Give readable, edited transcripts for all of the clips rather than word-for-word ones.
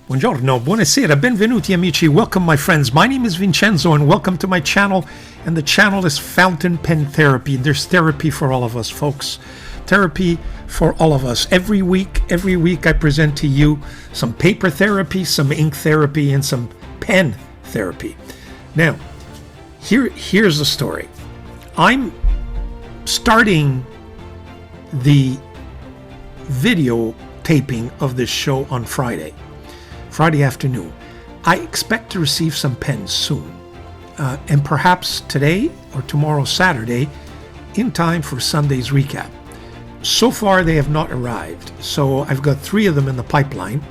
Buongiorno, buonasera, benvenuti amici, welcome my friends. My name is Vincenzo and welcome to my channel. And the channel is Fountain Pen Therapy. There's therapy for all of us, folks. Therapy for all of us. Every week I present to you some paper therapy, some ink therapy, and some pen therapy. Now, here's the story. I'm starting the video taping of this show on Friday afternoon. I expect to receive some pens soon, and perhaps today or tomorrow, Saturday, in time for Sunday's recap. So far, they have not arrived, so I've got 3 of them in the pipeline.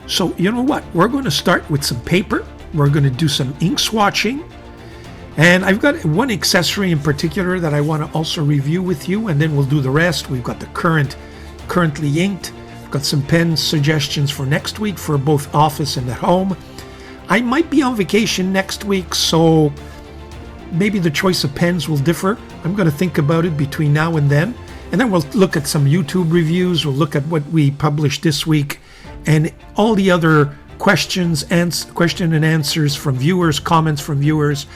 So you know what? We're going to start with some paper. We're going to do some ink swatching, and I've got one accessory in particular that I want to also review with you, and then we'll do the rest. We've got the currently inked. Got some pen suggestions for next week for both office and at home. I might be on vacation next week, so maybe the choice of pens will differ. I'm going to think about it between now and then. And then we'll look at some YouTube reviews. We'll look at what we published this week and all the other question and answers from viewers, comments from viewers.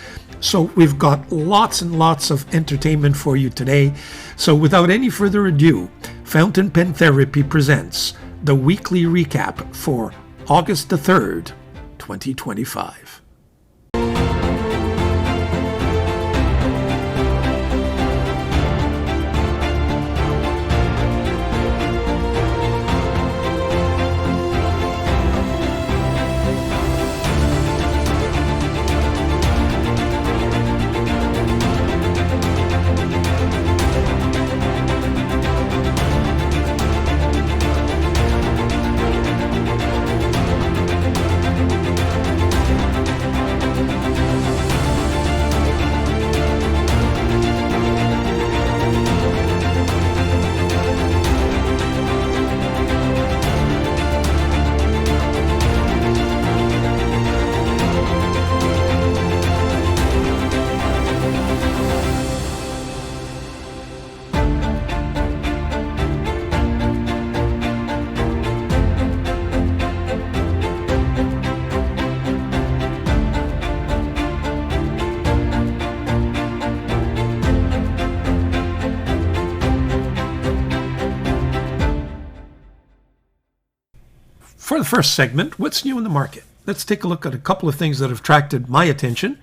So we've got lots and lots of entertainment for you today. So without any further ado, Fountain Pen Therapy presents the weekly recap for August the 3rd, 2025. For the first segment, what's new in the market? Let's take a look at a couple of things that have attracted my attention,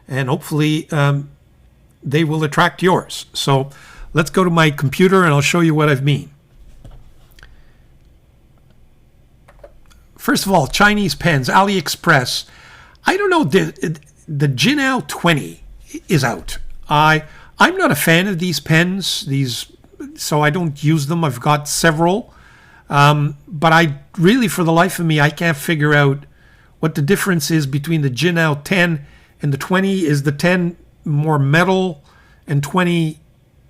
and hopefully they will attract yours. So let's go to my computer and I'll show you what I mean. First of all, Chinese pens, AliExpress. I don't know, the Jinao 20 is out. I'm not a fan of these pens, so I don't use them. I've got several. But I really, for the life of me, I can't figure out what the difference is between the Jinao 10 and the 20. Is the 10 more metal and 20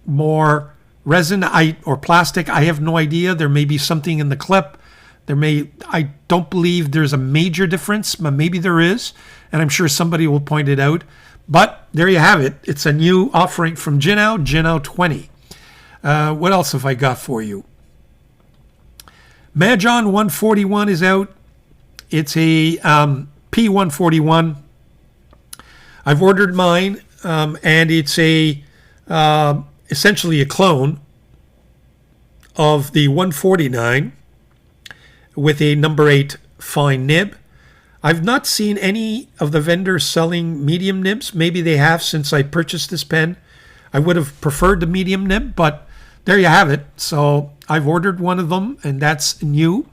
more resin or plastic? I have no idea. There may be something in the clip. I don't believe there's a major difference, but maybe there is, and I'm sure somebody will point it out. But there you have it. It's a new offering from Jinao 20. What else have I got for you? Mahjong 141 is out. It's a P141. I've ordered mine, and it's essentially a clone of the 149 with a number 8 fine nib. I've not seen any of the vendors selling medium nibs. Maybe they have since I purchased this pen. I would have preferred the medium nib, but there you have it. So I've ordered one of them, and that's new.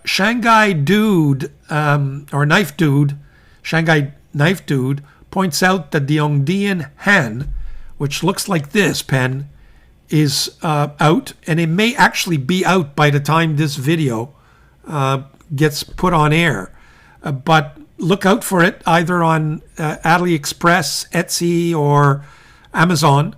Shanghai Dude, or Knife Dude, Shanghai Knife Dude, points out that the Dieman Han, which looks like this pen, is out, and it may actually be out by the time this video gets put on air. But look out for it either on AliExpress, Etsy, or Amazon.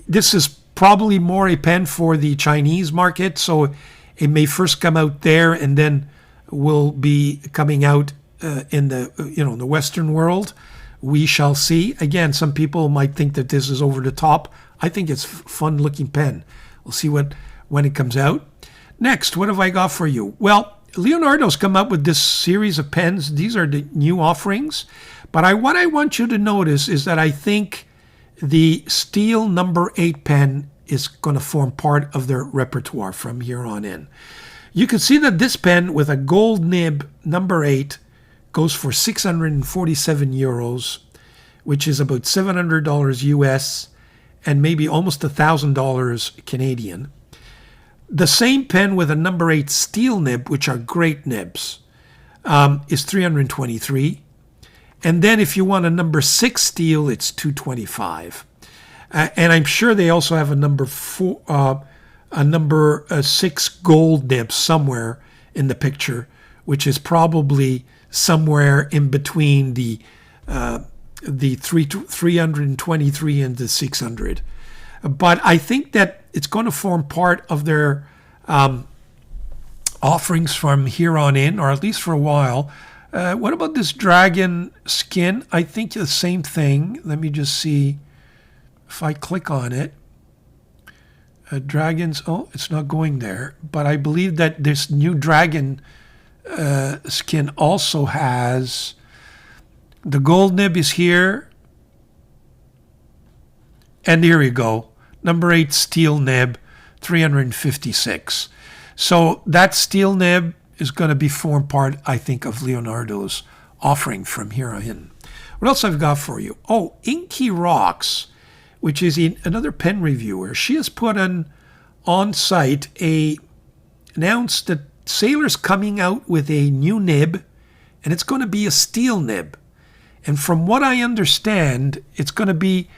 This is probably more a pen for the Chinese market, so it may first come out there and then will be coming out in the Western world. We shall see. Again, some people might think that this is over the top. I think it's a fun-looking pen. We'll see when it comes out. Next, what have I got for you? Well, Leonardo's come up with this series of pens. These are the new offerings. But what I want you to notice is that I think the steel number 8 pen is going to form part of their repertoire from here on in. You can see that this pen with a gold nib number 8 goes for 647 euros, which is about $700 US and maybe almost $1,000 Canadian. The same pen with a number 8 steel nib, which are great nibs, is 323. And then if you want a number 6 steel, it's 225. And I'm sure they also have a number 6 gold nib somewhere in the picture, which is probably somewhere in between the 323 and the 600. But I think that it's going to form part of their offerings from here on in, or at least for a while. What about this dragon skin? I think the same thing. Let me just see if I click on it. Dragons, oh, it's not going there. But I believe that this new dragon skin also has, the gold nib is here. And here we go. Number 8 steel nib, 356. So that steel nib is going to be form part, I think, of Leonardo's offering from here on in. What else I've got for you? Oh, Inky Rocks, which is another pen reviewer. She has put on site announced that Sailor's coming out with a new nib, and it's going to be a steel nib. And from what I understand, it's going to be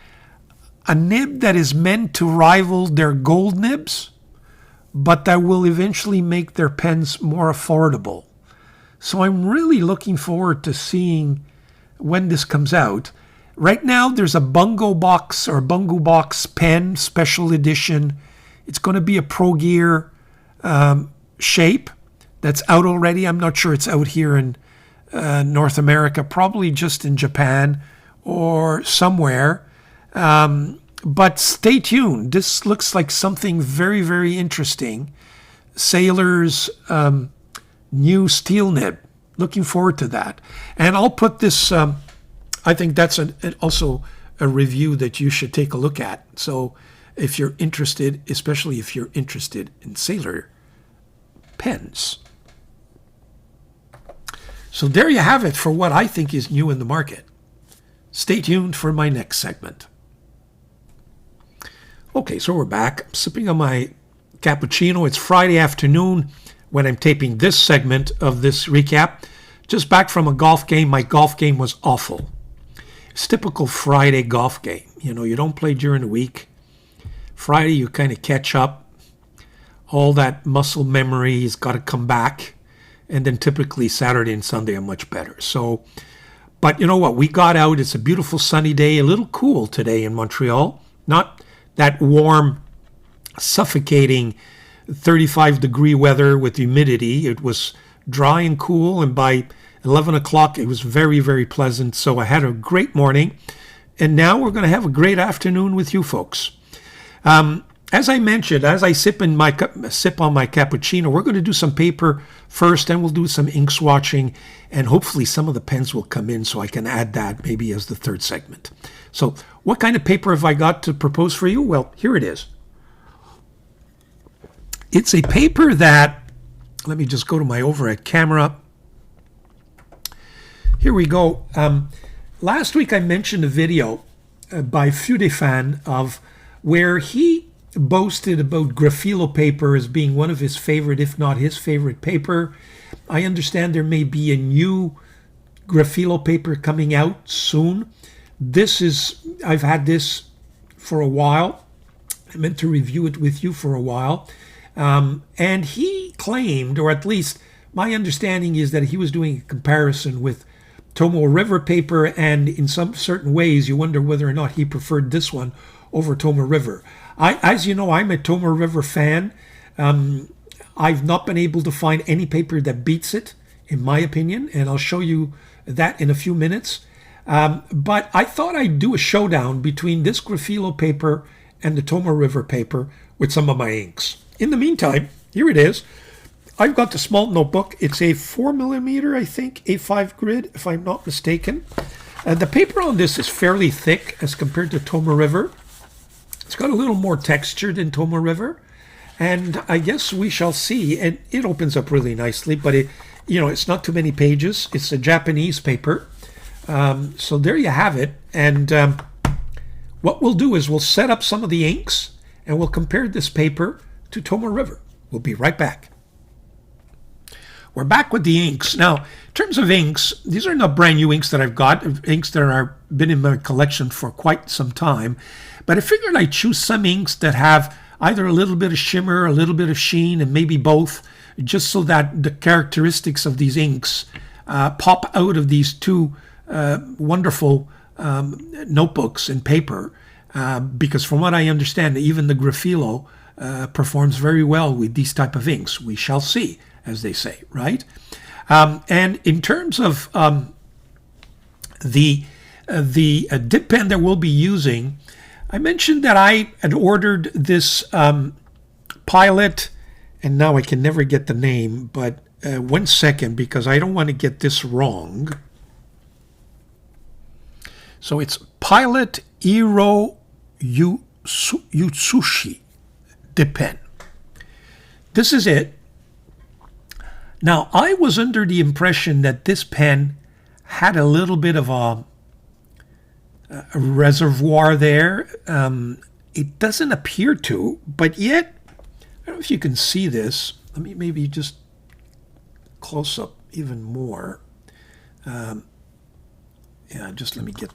a nib that is meant to rival their gold nibs, but that will eventually make their pens more affordable. So I'm really looking forward to seeing when this comes out. Right now, there's a Bungo Box pen special edition. It's going to be a Pro Gear shape that's out already. I'm not sure it's out here in North America, probably just in Japan or somewhere. But stay tuned. This looks like something very, very interesting. Sailor's new steel nib. Looking forward to that. And I'll put this, I think that's also a review that you should take a look at. So if you're interested, especially if you're interested in Sailor pens. So there you have it for what I think is new in the market. Stay tuned for my next segment. Okay, so we're back. I'm sipping on my cappuccino. It's Friday afternoon when I'm taping this segment of this recap. Just back from a golf game. My golf game was awful. It's typical Friday golf game. You know, you don't play during the week. Friday, you kind of catch up. All that muscle memory has got to come back. And then typically Saturday and Sunday are much better. So, but you know what? We got out. It's a beautiful sunny day. A little cool today in Montreal. Not that warm, suffocating 35-degree weather with humidity. It was dry and cool, and by 11 o'clock it was very, very pleasant. So I had a great morning, and now we're going to have a great afternoon with you folks. As I mentioned, as I sip on my cappuccino, we're going to do some paper first, and we'll do some ink swatching, and hopefully some of the pens will come in so I can add that maybe as the third segment. So what kind of paper have I got to propose for you? Well, here it is. It's a paper that, let me just go to my overhead camera. Here we go. Last week I mentioned a video by Fudefan of where he boasted about GRAPHILO paper as being one of his favorite, if not his favorite paper. I understand there may be a new GRAPHILO paper coming out soon. I've had this for a while. I meant to review it with you for a while. And he claimed, or at least my understanding is that he was doing a comparison with Tomoe River paper, and in some certain ways you wonder whether or not he preferred this one over Tomoe River. As you know, I'm a Tomoe River fan. I've not been able to find any paper that beats it, in my opinion, and I'll show you that in a few minutes. But I thought I'd do a showdown between this GRAPHILO paper and the Tomoe River paper with some of my inks. In the meantime, here it is. I've got the small notebook. It's a 4mm, I think, A5 grid, if I'm not mistaken. The paper on this is fairly thick as compared to Toma River. It's got a little more texture than Toma River. And I guess we shall see. And it opens up really nicely, but it's not too many pages. It's a Japanese paper. So there you have it. And what we'll do is we'll set up some of the inks and we'll compare this paper to Toma River. We'll be right back. We're back with the inks. Now, in terms of inks, these are not brand new inks that I've got, inks that are been in my collection for quite some time. But I figured I'd choose some inks that have either a little bit of shimmer, a little bit of sheen, and maybe both, just so that the characteristics of these inks pop out of these two wonderful notebooks and paper. Because from what I understand, even the GRAPHILO performs very well with these type of inks. We shall see, as they say, right? And in terms of the dip pen that we'll be using, I mentioned that I had ordered this Pilot, and now I can never get the name, but 1 second, because I don't want to get this wrong. So it's Pilot Iro Yutsushi dip pen. This is it. Now, I was under the impression that this pen had a little bit of a reservoir there. It doesn't appear to, but yet, I don't know if you can see this. Let me maybe just close up even more. Yeah, just let me get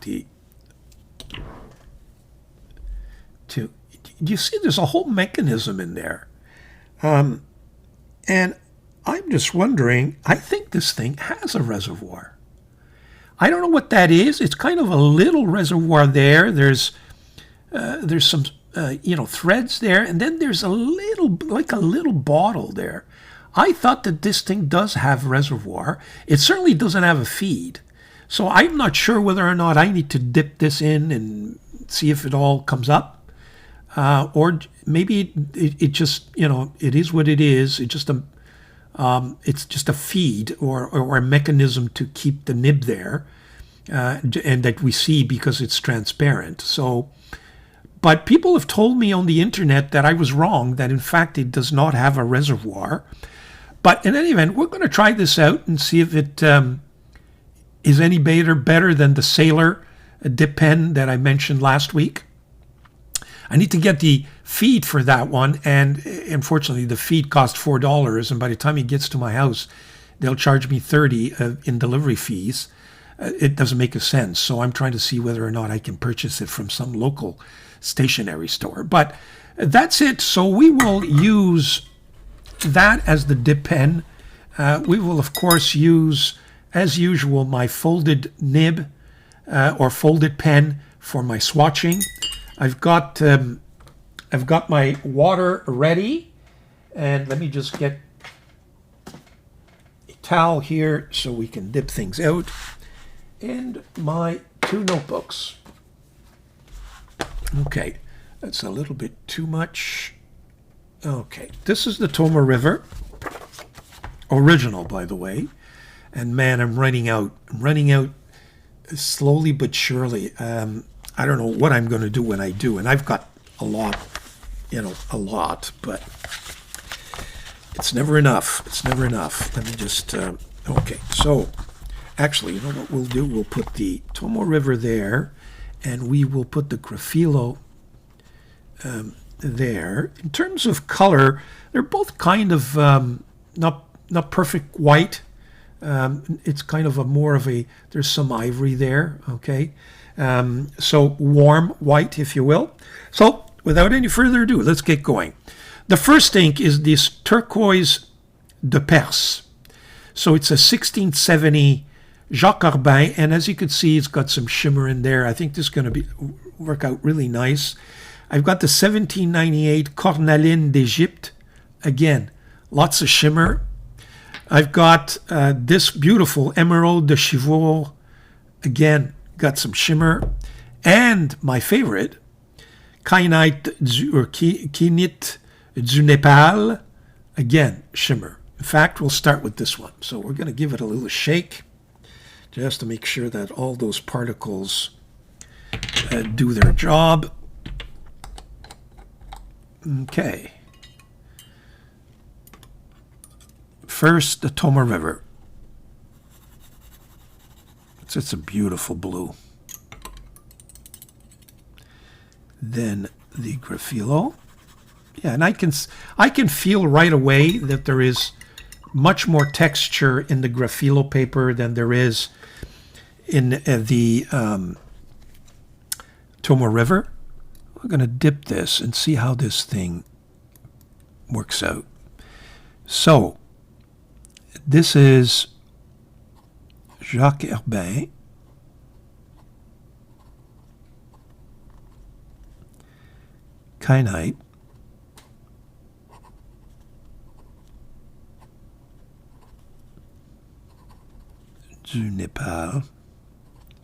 do you see there's a whole mechanism in there? And I'm just wondering, I think this thing has a reservoir. I don't know what that is. It's kind of a little reservoir there. There's some threads there, and then there's a little bottle there. I thought that this thing does have reservoir. It certainly doesn't have a feed. So I'm not sure whether or not I need to dip this in and see if it all comes up. Or maybe it just, it is what it is. It's just a feed or a mechanism to keep the nib there, and that we see because it's transparent. So, but people have told me on the internet that I was wrong, that in fact it does not have a reservoir. But in any event, we're going to try this out and see if it is any better than the Sailor dip pen that I mentioned last week. I need to get the feed for that one, and unfortunately the feed cost $4, and by the time it gets to my house, they'll charge me $30 in delivery fees. It doesn't make a sense, so I'm trying to see whether or not I can purchase it from some local stationery store. But that's it. So we will use that as the dip pen. We will, of course, use, as usual, my folded nib or folded pen for my swatching. I've got my water ready, and let me just get a towel here so we can dip things out, and my two notebooks. Okay, that's a little bit too much. Okay, this is the Toma River, original, by the way, and man, I'm running out slowly but surely. I don't know what I'm going to do when I do, and I've got a lot, but it's never enough. It's never enough. Let me just, okay, so actually, you know what we'll do? We'll put the Toma River there, and we will put the GRAPHILO there. In terms of color, they're both kind of not perfect white. It's kind of there's some ivory there, okay? So warm white, if you will. So without any further ado, let's get going. The first ink is this Turquoise de Perse. So it's a 1670 Jacques Arbin, and as you can see, it's got some shimmer in there. I think this is going to work out really nice. I've got the 1798 Cornaline d'Egypte. Again, lots of shimmer. I've got this beautiful Emerald de Chivor. Again, got some shimmer. And my favorite, Kyanite du Nepal. Again, shimmer. In fact, we'll start with this one. So we're going to give it a little shake just to make sure that all those particles do their job. Okay. First, the Tomo River. It's a beautiful blue. Then the GRAPHILO. Yeah, and I can feel right away that there is much more texture in the GRAPHILO paper than there is in the Tomo River. We're going to dip this and see how this thing works out. So, this is Jacques Herbin. Kyanite. Du Nepal.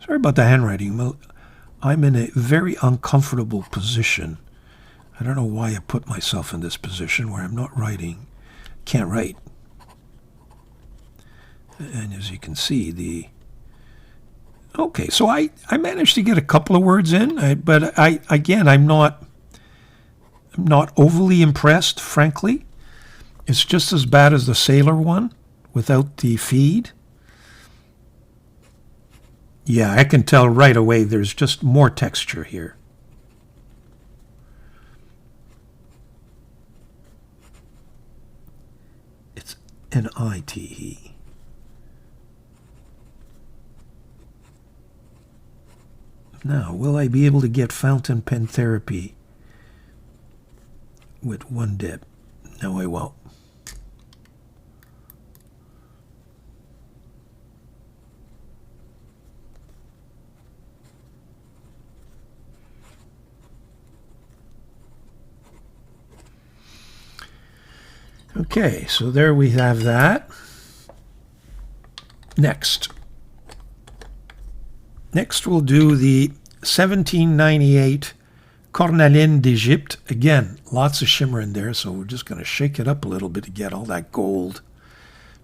Sorry about the handwriting. Well, I'm in a very uncomfortable position. I don't know why I put myself in this position where I'm not writing. Can't write. And as you can see, okay, so I managed to get a couple of words in, but I'm not overly impressed, frankly. It's just as bad as the sailor one without the feed. Yeah, I can tell right away there's just more texture here. It's N-I-T-E. Now, will I be able to get fountain pen therapy with one dip? No, I won't. Okay, so there we have that. Next we'll do the 1798 Cornaline d'Egypte. Again, lots of shimmer in there, so we're just going to shake it up a little bit to get all that gold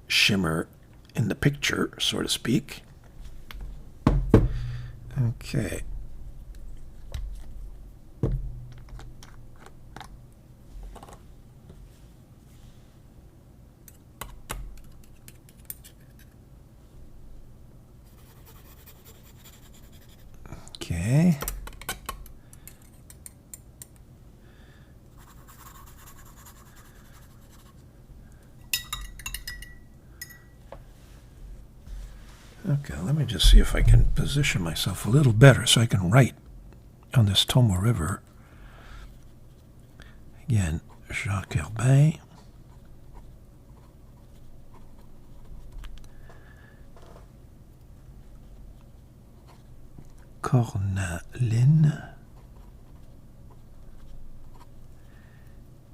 shimmer in the picture, so to speak. Okay. Okay. Okay, let me just see if I can position myself a little better so I can write on this Tomo River. Again, Jacques Herbin. Cornaline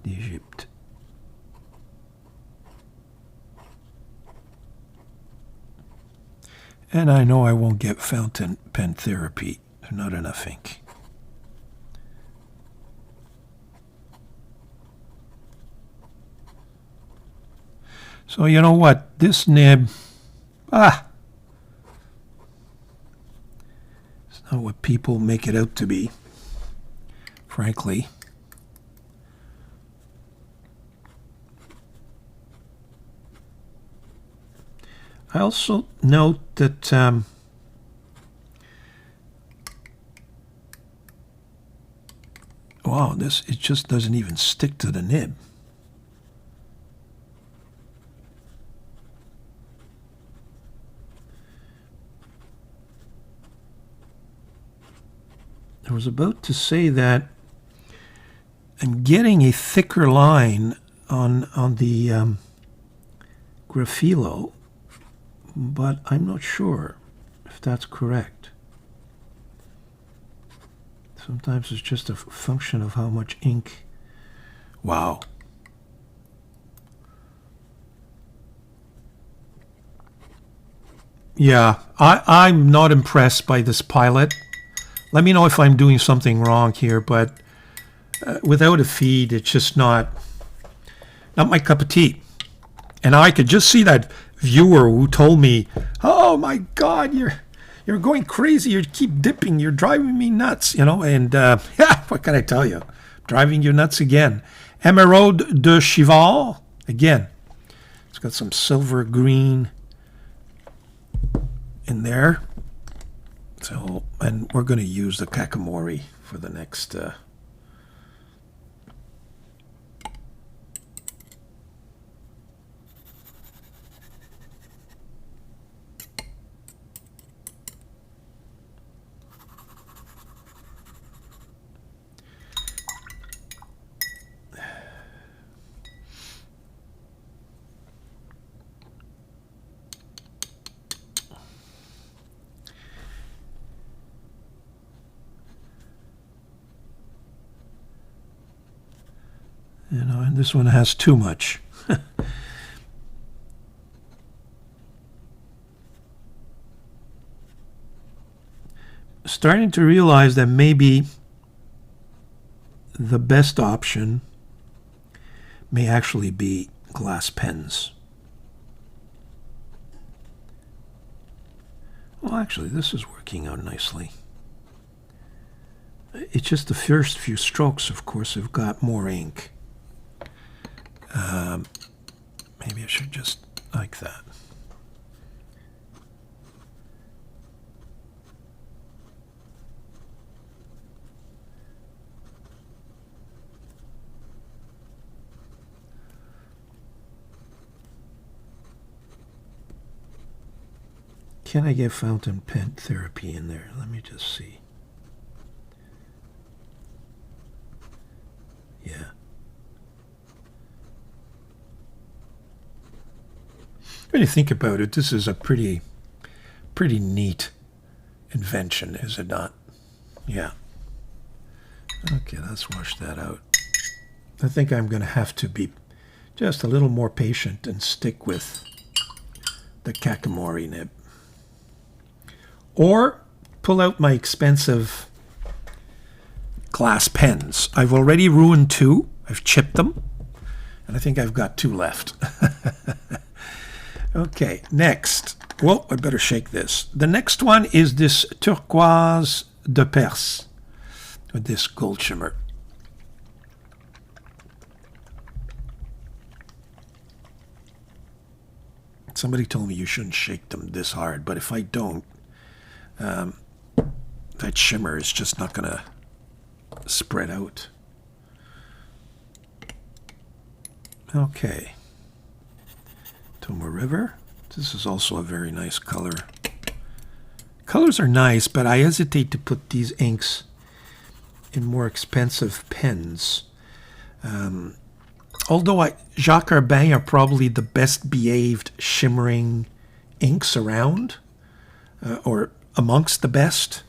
d'Egypte. And I know I won't get fountain pen therapy. There's not enough ink. So you know what? This nib, it's not what people make it out to be, frankly. I also note that wow, it just doesn't even stick to the nib. I was about to say that I'm getting a thicker line on the GRAPHILO, but I'm not sure if that's correct. Sometimes it's just a function of how much ink. Wow. Yeah, I'm not impressed by this pilot. Let me know if I'm doing something wrong here, but without a feed, it's just not my cup of tea. And I could just see that viewer who told me, "Oh my God, you're going crazy. You keep dipping. You're driving me nuts." You know, and yeah, what can I tell you? Driving you nuts again. Emeraude de Cheval. Again, it's got some silver green in there. So, and we're going to use the Kakamori for the next... You know, and this one has too much. Starting to realize that maybe the best option may actually be glass pens. Well, actually, this is working out nicely. It's just the first few strokes, of course, have got more ink. Maybe I should just like that. Can I get fountain pen therapy in there? Let me just see. Yeah. When you think about it, this is a pretty neat invention, is it not? Yeah. Okay, let's wash that out. I think I'm going to have to be just a little more patient and stick with the Kakamori nib. Or pull out my expensive glass pens. I've already ruined 2. I've chipped them. And I think I've got 2 left. Okay, next. Well, I better shake this. The next one is this turquoise de Perse with this gold shimmer. Somebody told me you shouldn't shake them this hard, but if I don't, that shimmer is just not going to spread out. Okay. Toma River. This is also a very nice color. Colors are nice, but I hesitate to put these inks in more expensive pens. Although Jacques Herbin are probably the best behaved shimmering inks around, or amongst the best.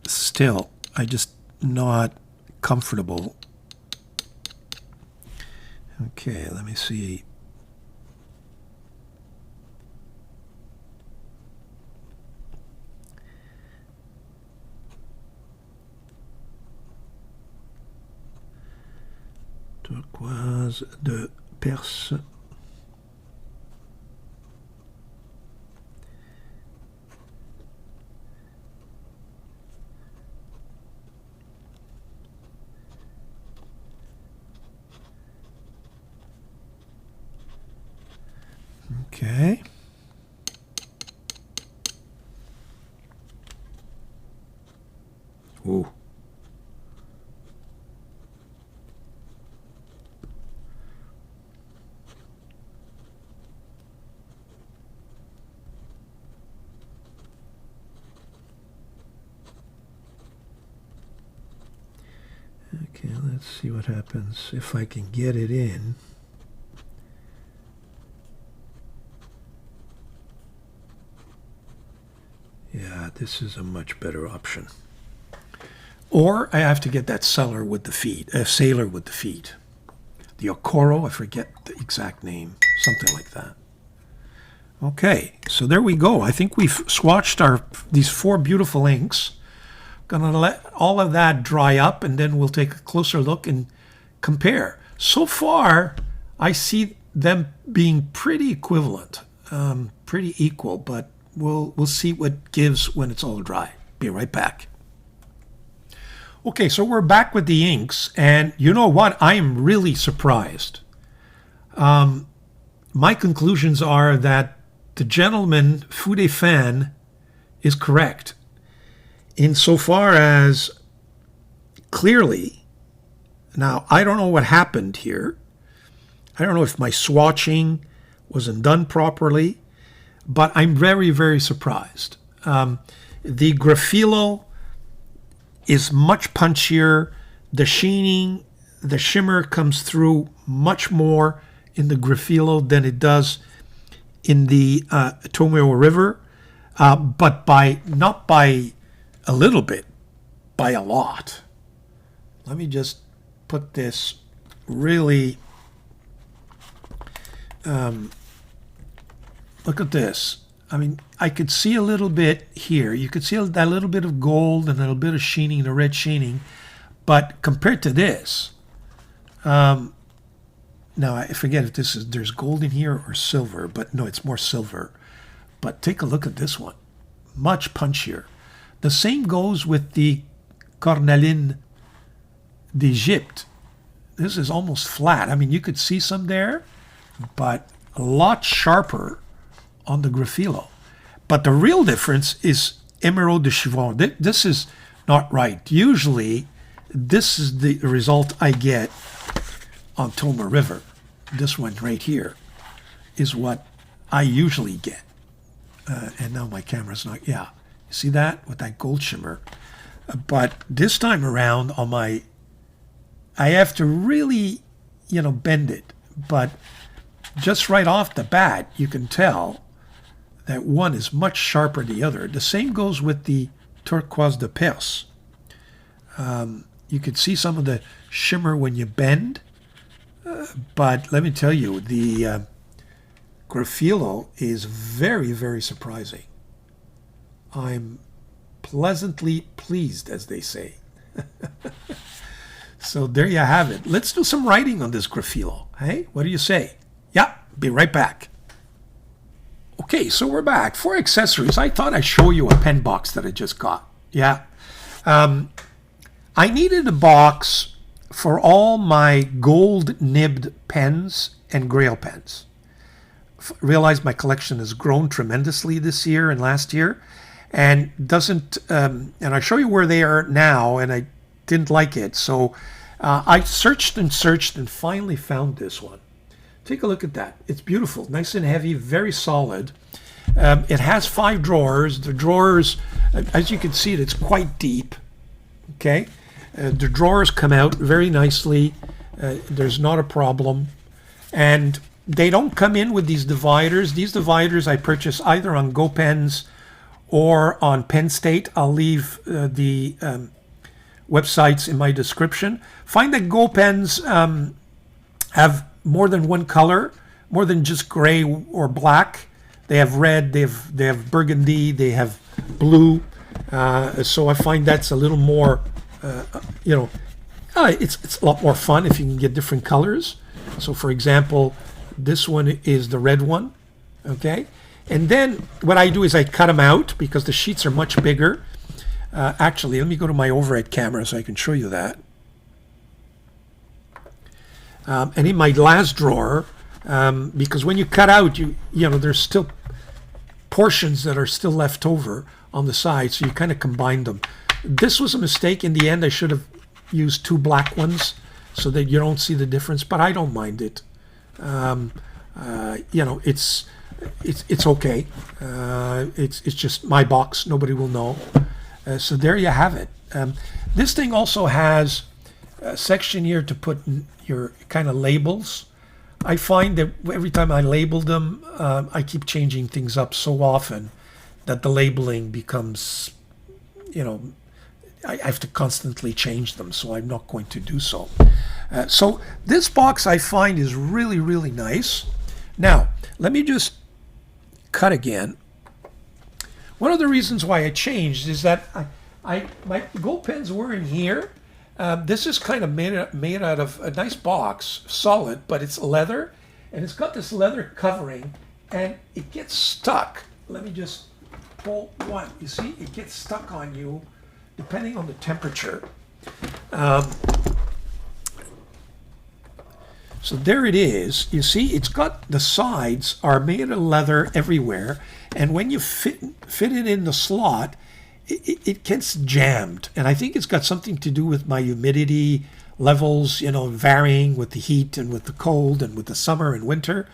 Still, I just not comfortable. Okay, let me see. Turquoise de Perse. Okay. Ooh. Okay, let's see what happens if I can get it in. Yeah, this is a much better option. Or I have to get that sailor with the feet. The Okoro, I forget the exact name, something like that. Okay, so there we go. I think we've swatched these 4 beautiful inks. Gonna let all of that dry up, and then we'll take a closer look and compare. So far, I see them being pretty equivalent, pretty equal, but we'll see what gives when it's all dry. Be right back. Okay, so we're back with the inks, and you know what? I am really surprised. My conclusions are that the gentleman, Fou des Fans, is correct insofar as clearly, now I don't know what happened here. I don't know if my swatching wasn't done properly, but I'm very, very surprised. The GRAPHILO is much punchier. The sheening, the shimmer comes through much more in the GRAPHILO than it does in the Tomoe River, but not by a little bit, by a lot. Let me just put this really, look at this. I mean, I could see a little bit here. You could see that little bit of gold and a little bit of sheening, the red sheening, but compared to this, now, I forget if there's gold in here or silver, but no, it's more silver. But take a look at this one. Much punchier. The same goes with the cornaline d'Egypte. This is almost flat. I mean, you could see some there, but a lot sharper on the GRAPHILO. But the real difference is Emeraude de Chivon. This is not right. Usually, this is the result I get on Tomoe River. This one right here is what I usually get. And now my camera's not, yeah. You see that with that gold shimmer? But this time around on my, I have to really, bend it. But just right off the bat, you can tell that one is much sharper than the other. The same goes with the turquoise de Perse. You could see some of the shimmer when you bend. But let me tell you, the GRAPHILO is very, very surprising. I'm pleasantly pleased, as they say. So there you have it. Let's do some writing on this GRAPHILO. Hey, what do you say? Yeah, be right back. Okay, so we're back. For accessories, I thought I'd show you a pen box that I just got. Yeah. I needed a box for all my gold nibbed pens and Grail pens. Realized my collection has grown tremendously this year and last year, and doesn't. And I show you where they are now, and I didn't like it, so I searched and searched and finally found this one. Take a look at that. It's beautiful, nice and heavy, very solid. It has 5 drawers. The drawers, as you can see, it's quite deep. Okay, the drawers come out very nicely. There's not a problem, and they don't come in with these dividers. These dividers I purchased either on GoPens or on Penn State. I'll leave the websites in my description. Find that GoPens have more than one color, more than just gray or black. They have red, they have burgundy, they have blue. So I find that's a little more, it's a lot more fun if you can get different colors. So for example, this one is the red one, okay? And then what I do is I cut them out because the sheets are much bigger. Actually, let me go to my overhead camera so I can show you that. And in my last drawer, because when you cut out, there's still portions that are still left over on the side, so you kind of combine them. This was a mistake. In the end, I should have used 2 black ones so that you don't see the difference, but I don't mind it. It's okay. It's just my box. Nobody will know. So there you have it. This thing also has a section here to put your kind of labels. I find that every time I label them, I keep changing things up so often that the labeling becomes, I have to constantly change them, so I'm not going to do so. So this box I find is really, really nice. Now, let me just cut again. One of the reasons why I changed is that my gold pens were in here, This is kind of made out of a nice box, solid, but it's leather, and it's got this leather covering, and it gets stuck. Let me just pull one. You see, it gets stuck on you depending on the temperature. So there it is. You see, it's got the sides are made of leather everywhere, and when you fit it in the slot, it gets jammed. And I think it's got something to do with my humidity levels, varying with the heat and with the cold and with the summer and winter.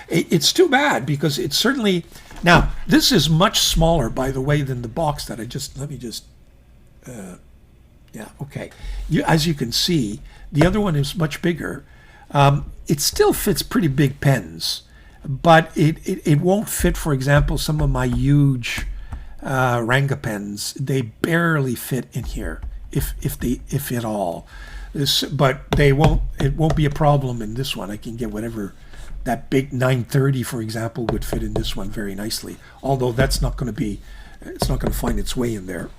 It's too bad because it's certainly... Now, this is much smaller, by the way, than the box that yeah, okay. As you can see, the other one is much bigger. It still fits pretty big pens, but it won't fit, for example, some of my huge Ranga pens. They barely fit in here, if at all. But it won't be a problem in this one. I can get whatever. That big 930, for example, would fit in this one very nicely. Although it's not going to find its way in there.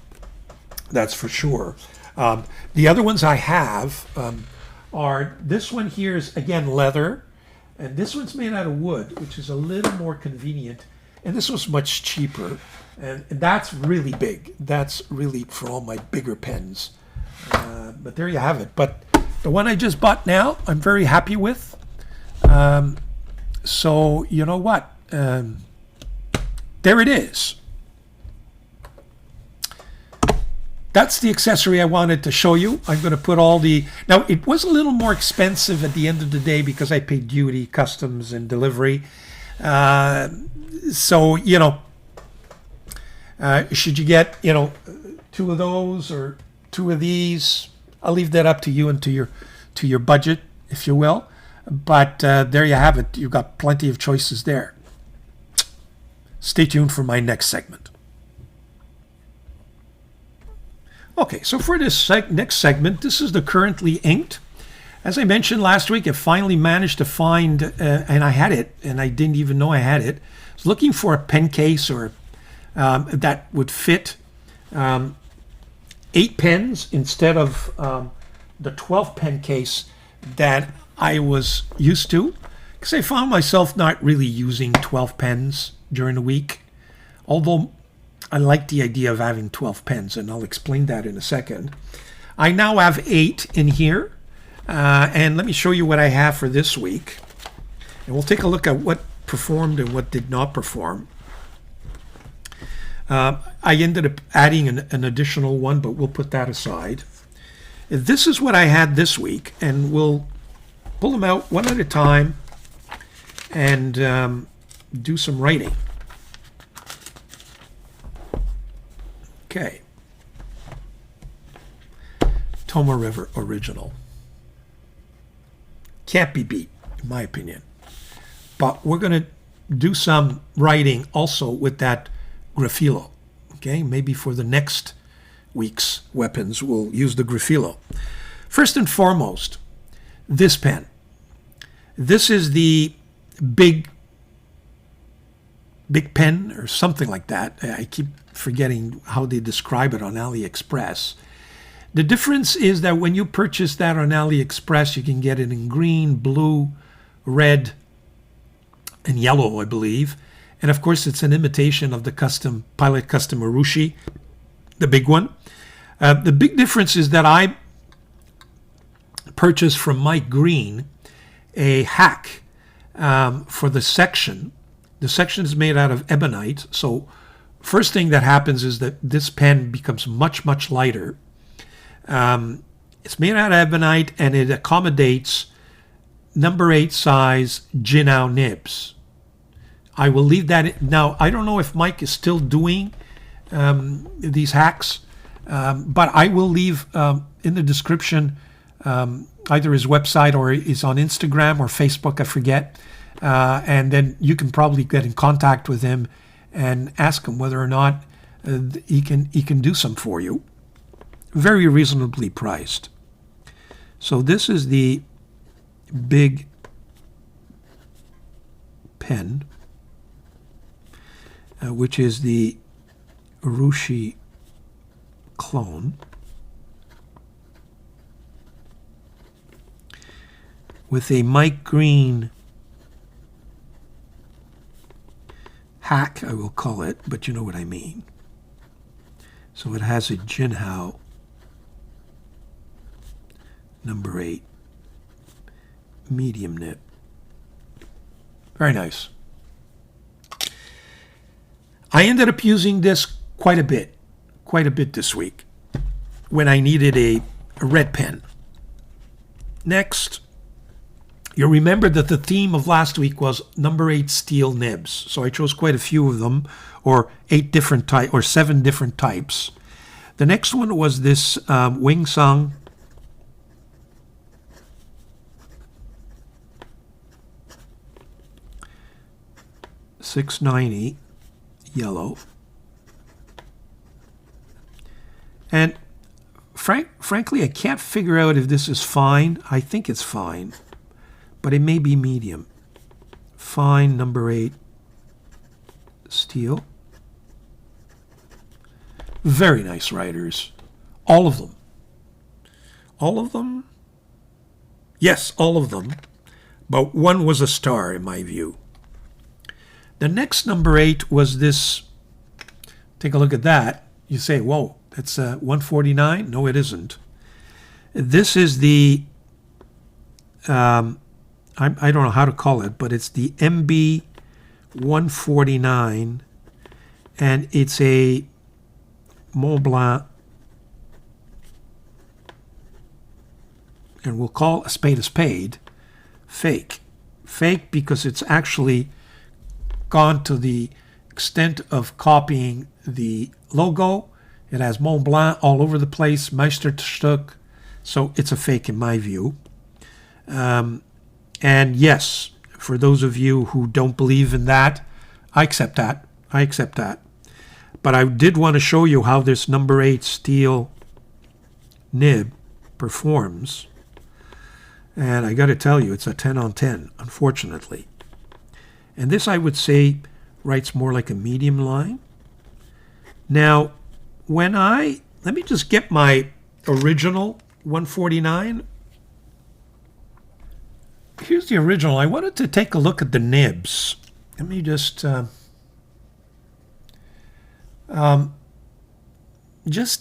That's for sure. The other ones I have are, this one here is again leather, and this one's made out of wood, which is a little more convenient, and this was much cheaper, and that's really big. That's really for all my bigger pens. But there you have it. But the one I just bought now, I'm very happy with. So you know what? There it is. That's the accessory I wanted to show you. I'm going to put all the... Now, it was a little more expensive at the end of the day because I paid duty, customs, and delivery. So, should you get, two of those or two of these? I'll leave that up to you and to your budget, if you will. But there you have it. You've got plenty of choices there. Stay tuned for my next segment. Okay, so for this next segment, this is the currently inked. As I mentioned last week, I finally managed to find, and I had it, and I didn't even know I had it. I was looking for a pen case or that would fit 8 pens instead of the 12 pen case that I was used to, because I found myself not really using 12 pens during the week, although I like the idea of having 12 pens, and I'll explain that in a second. I now have 8 in here, and let me show you what I have for this week. And we'll take a look at what performed and what did not perform. I ended up adding an additional one, but we'll put that aside. This is what I had this week, and we'll pull them out one at a time and do some writing. Okay. Toma River original. Can't be beat, in my opinion. But we're going to do some writing also with that GRAPHILO. Okay, maybe for the next week's weapons, we'll use the GRAPHILO. First and foremost, this pen. This is the big pen or something like that. I keep forgetting how they describe it on AliExpress. The difference is that when you purchase that on AliExpress, you can get it in green, blue, red, and yellow, I believe. And of course, it's an imitation of the Pilot Custom Urushi, the big one. The big difference is that I purchased from Mike Green a hack for the section. The section is made out of ebonite, so first thing that happens is that this pen becomes much, much lighter. It's made out of ebonite, and it accommodates number 8 size Jinao nibs. I will leave that. Now, I don't know if Mike is still doing these hacks, but I will leave in the description either his website or he's on Instagram or Facebook, I forget. And then you can probably get in contact with him and ask him whether or not he can do some for you. Very reasonably priced. So this is the big pen, which is the Urushi clone. with a Mike Green hack, I will call it, but you know what I mean. So it has a Jinhao number 8 medium nib. Very nice. I ended up using this quite a bit this week when I needed a red pen. Next, you'll remember that the theme of last week was number 8 steel nibs. So I chose quite a few of them, or 8 different types, or 7 different types. The next one was this Wing Sung .690 yellow. And frankly, I can't figure out if this is fine. I think it's fine, but it may be medium. Fine, number 8 steel. Very nice writers. All of them. All of them? Yes, all of them. But one was a star in my view. The next number 8 was this. Take a look at that. You say, whoa, that's 149? No, it isn't. This is the, I don't know how to call it, but it's the MB 149, and it's a Mont Blanc, and we'll call a spade, fake. Fake because it's actually gone to the extent of copying the logo. It has Mont Blanc all over the place, Meisterstück, so it's a fake in my view. And yes, for those of you who don't believe in that, I accept that. But I did want to show you how this number 8 steel nib performs. And I got to tell you, it's a 10 on 10, unfortunately. And this, I would say, writes more like a medium line. Now, let me just get my original 149. Here's the original. I wanted to take a look at the nibs. Let me just to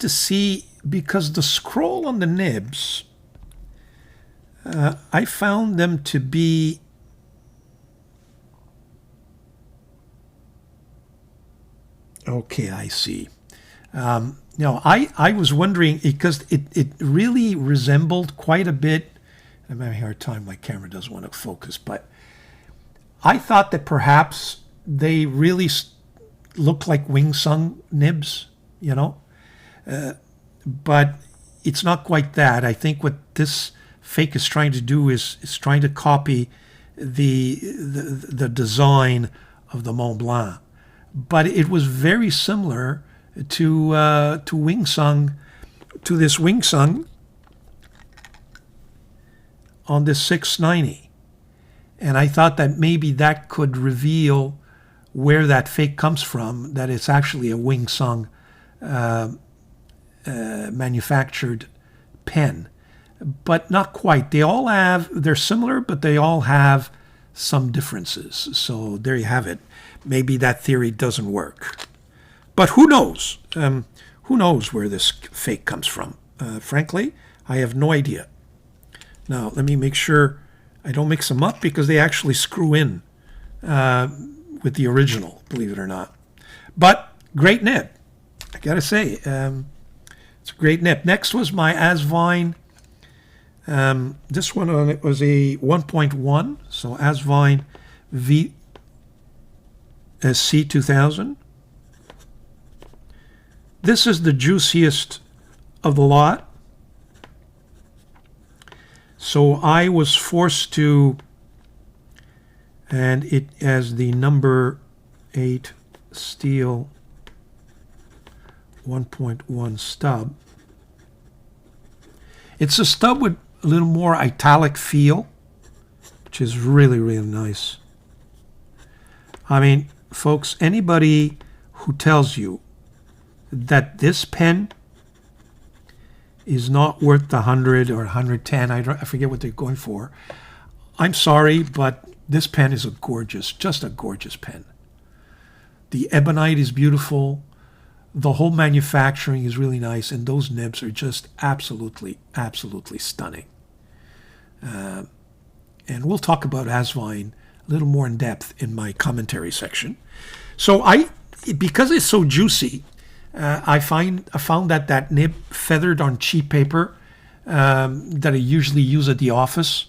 see, because the scroll on the nibs, I found them to be okay. I see. No, I was wondering, because it really resembled quite a bit. I'm having a hard time. My camera doesn't want to focus, but I thought that perhaps they really looked like Wing Sung nibs, you know. But it's not quite that. I think what this fake is trying to do is trying to copy the design of the Mont Blanc. But it was very similar to Wing Sung, to this Wing Sung on this 690. And I thought that maybe that could reveal where that fake comes from, that it's actually a Wing Sung manufactured pen. But not quite. They're similar, but they all have some differences. So there you have it. Maybe that theory doesn't work. But who knows? Who knows where this fake comes from? Frankly, I have no idea. Now, let me make sure I don't mix them up, because they actually screw in with the original, believe it or not. But great nib, I gotta say. It's a great nib. Next was my Asvine. This one on it was a 1.1, so Asvine C2000. This is the juiciest of the lot. So I was forced to, and it has the number 8 steel 1.1 stub. It's a stub with a little more italic feel, which is really, really nice. I mean, folks, anybody who tells you that this pen is not worth the 100 or 110, I forget what they're going for, I'm sorry, but this pen is just a gorgeous pen. The ebonite is beautiful. The whole manufacturing is really nice, and those nibs are just absolutely, absolutely stunning. And we'll talk about Asvine a little more in depth in my commentary section. So because it's so juicy, I found that nib feathered on cheap paper that I usually use at the office.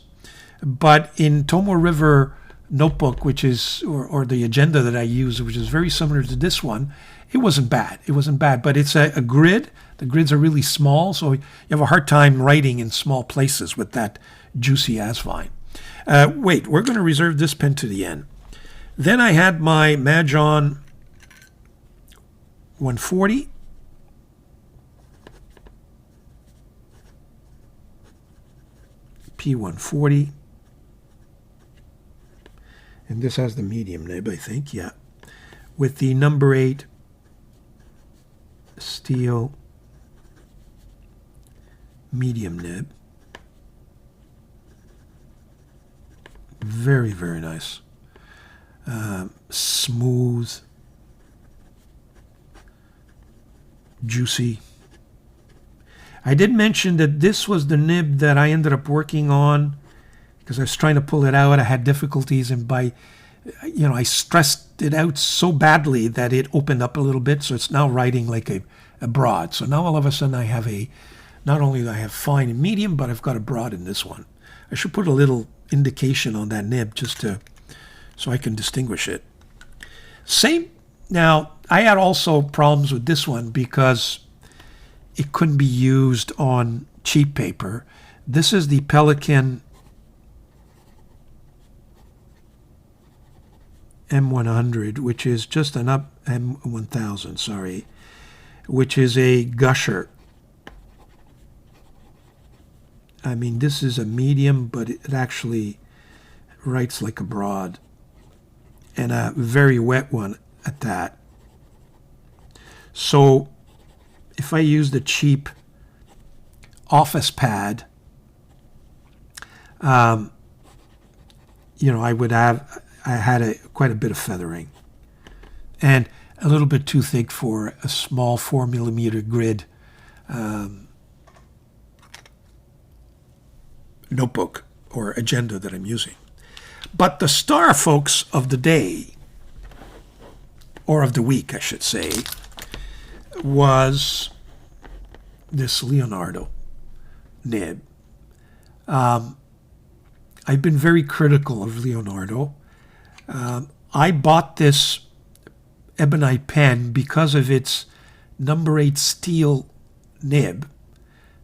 But in Tomo River notebook, which is, or the agenda that I use, which is very similar to this one, it wasn't bad. It wasn't bad, but it's a grid. The grids are really small, so you have a hard time writing in small places with that juicy Asvine. Wait, we're going to reserve this pen to the end. Then I had my Majon 140. P140. And this has the medium nib, I think, yeah. With the number 8 steel medium nib. Very, very nice. Smooth. Juicy. I did mention that this was the nib that I ended up working on because I was trying to pull it out. I had difficulties, and I stressed it out so badly that it opened up a little bit, so it's now writing like a broad. So now all of a sudden I have not only do I have fine and medium, but I've got a broad in this one. I should put a little indication on that nib so I can distinguish it. Now, I had also problems with this one because it couldn't be used on cheap paper. This is the Pelican M100, which is just an M1000, sorry, which is a gusher. I mean, this is a medium, but it actually writes like a broad, and a very wet one at that. So if I use the cheap office pad, I had quite a bit of feathering, and a little bit too thick for a small 4mm grid notebook or agenda that I'm using. But the star, folks, of the day, or of the week, I should say, was this Leonardo nib. I've been very critical of Leonardo. I bought this ebonite pen because of its number 8 steel nib.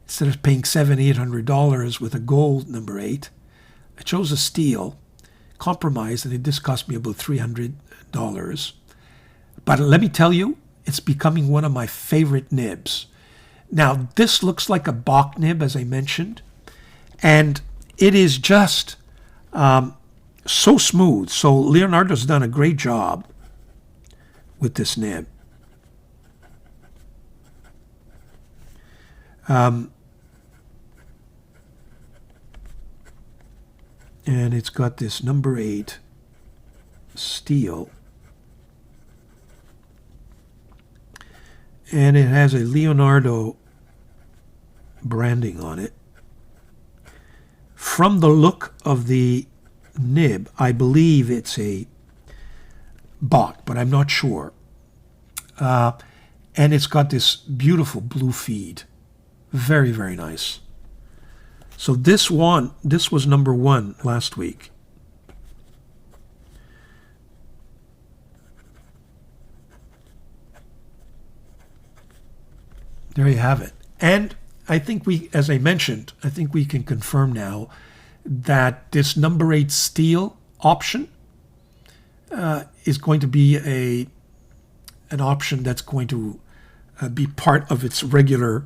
Instead of paying $700-800 with a gold number 8, I chose a steel, compromised, and this cost me about $300. But let me tell you, it's becoming one of my favorite nibs. Now, this looks like a Bach nib, as I mentioned, and it is just so smooth. So Leonardo's done a great job with this nib. And it's got this number 8 steel. And it has a Leonardo branding on it. From the look of the nib, I believe it's a Bach, but I'm not sure. And it's got this beautiful blue feed. Very, very nice. So this was number 1 last week. There you have it. And I think as I mentioned, I think we can confirm now that this number 8 steel option is going to be an option that's going to be part of its regular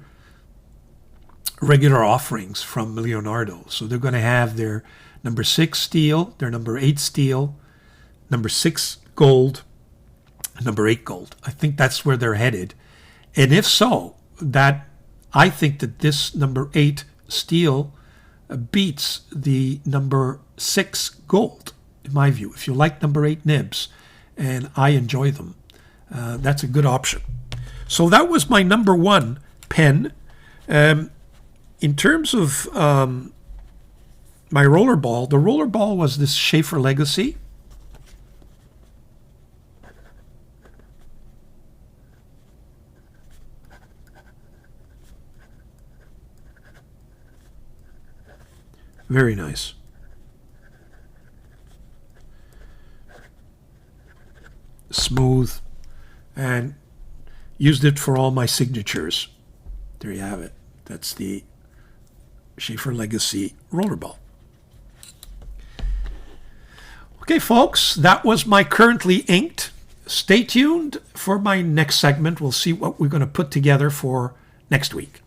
offerings from Leonardo. So they're going to have their number 6 steel, their number 8 steel, number 6 gold, and number 8 gold. I think that's where they're headed. And if so, I think that this number 8 steel beats the number 6 gold, in my view. If you like number 8 nibs, and I enjoy them, that's a good option. So that was my number 1 pen. In terms of my rollerball, the rollerball was this Schaefer Legacy. Very nice. Smooth, and used it for all my signatures. There you have it. That's the Schaefer Legacy rollerball. Okay, folks, that was my currently inked. Stay tuned for my next segment. We'll see what we're going to put together for next week.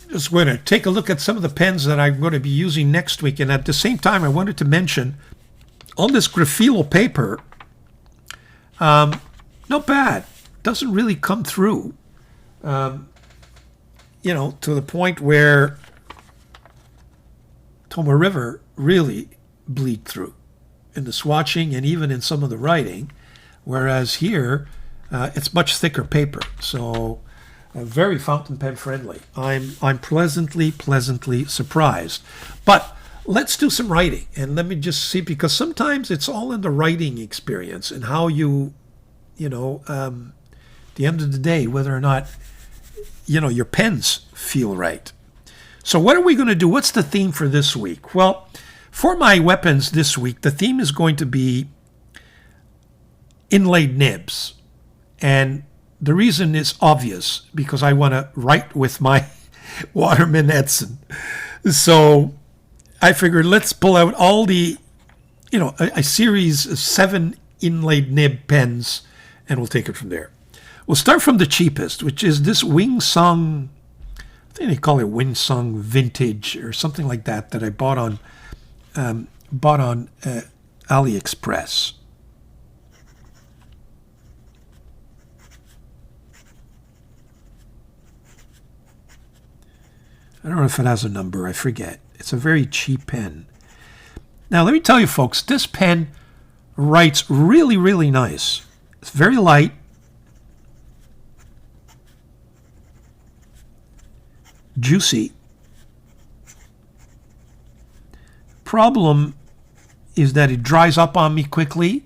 Just going to take a look at some of the pens that I'm going to be using next week. And at the same time, I wanted to mention on this GRAPHILO paper, not bad. Doesn't really come through, to the point where Toma River really bleed through in the swatching and even in some of the writing, whereas here it's much thicker paper. So very fountain pen friendly. I'm pleasantly surprised. But let's do some writing, and let me just see, because sometimes it's all in the writing experience and how you the end of the day, whether or not your pens feel right. So what are we going to do? What's the theme for this week? Well, for my weapons this week, the theme is going to be inlaid nibs. And the reason is obvious, because I want to write with my Waterman Edson. So I figured let's pull out all the, a series of 7 inlaid nib pens, and we'll take it from there. We'll start from the cheapest, which is this Wing Sung, I think they call it Wing Sung Vintage or something like that, that I bought on AliExpress. I don't know if it has a number, I forget. It's a very cheap pen. Now, let me tell you, folks, this pen writes really, really nice. It's very light. Juicy. Problem is that it dries up on me quickly,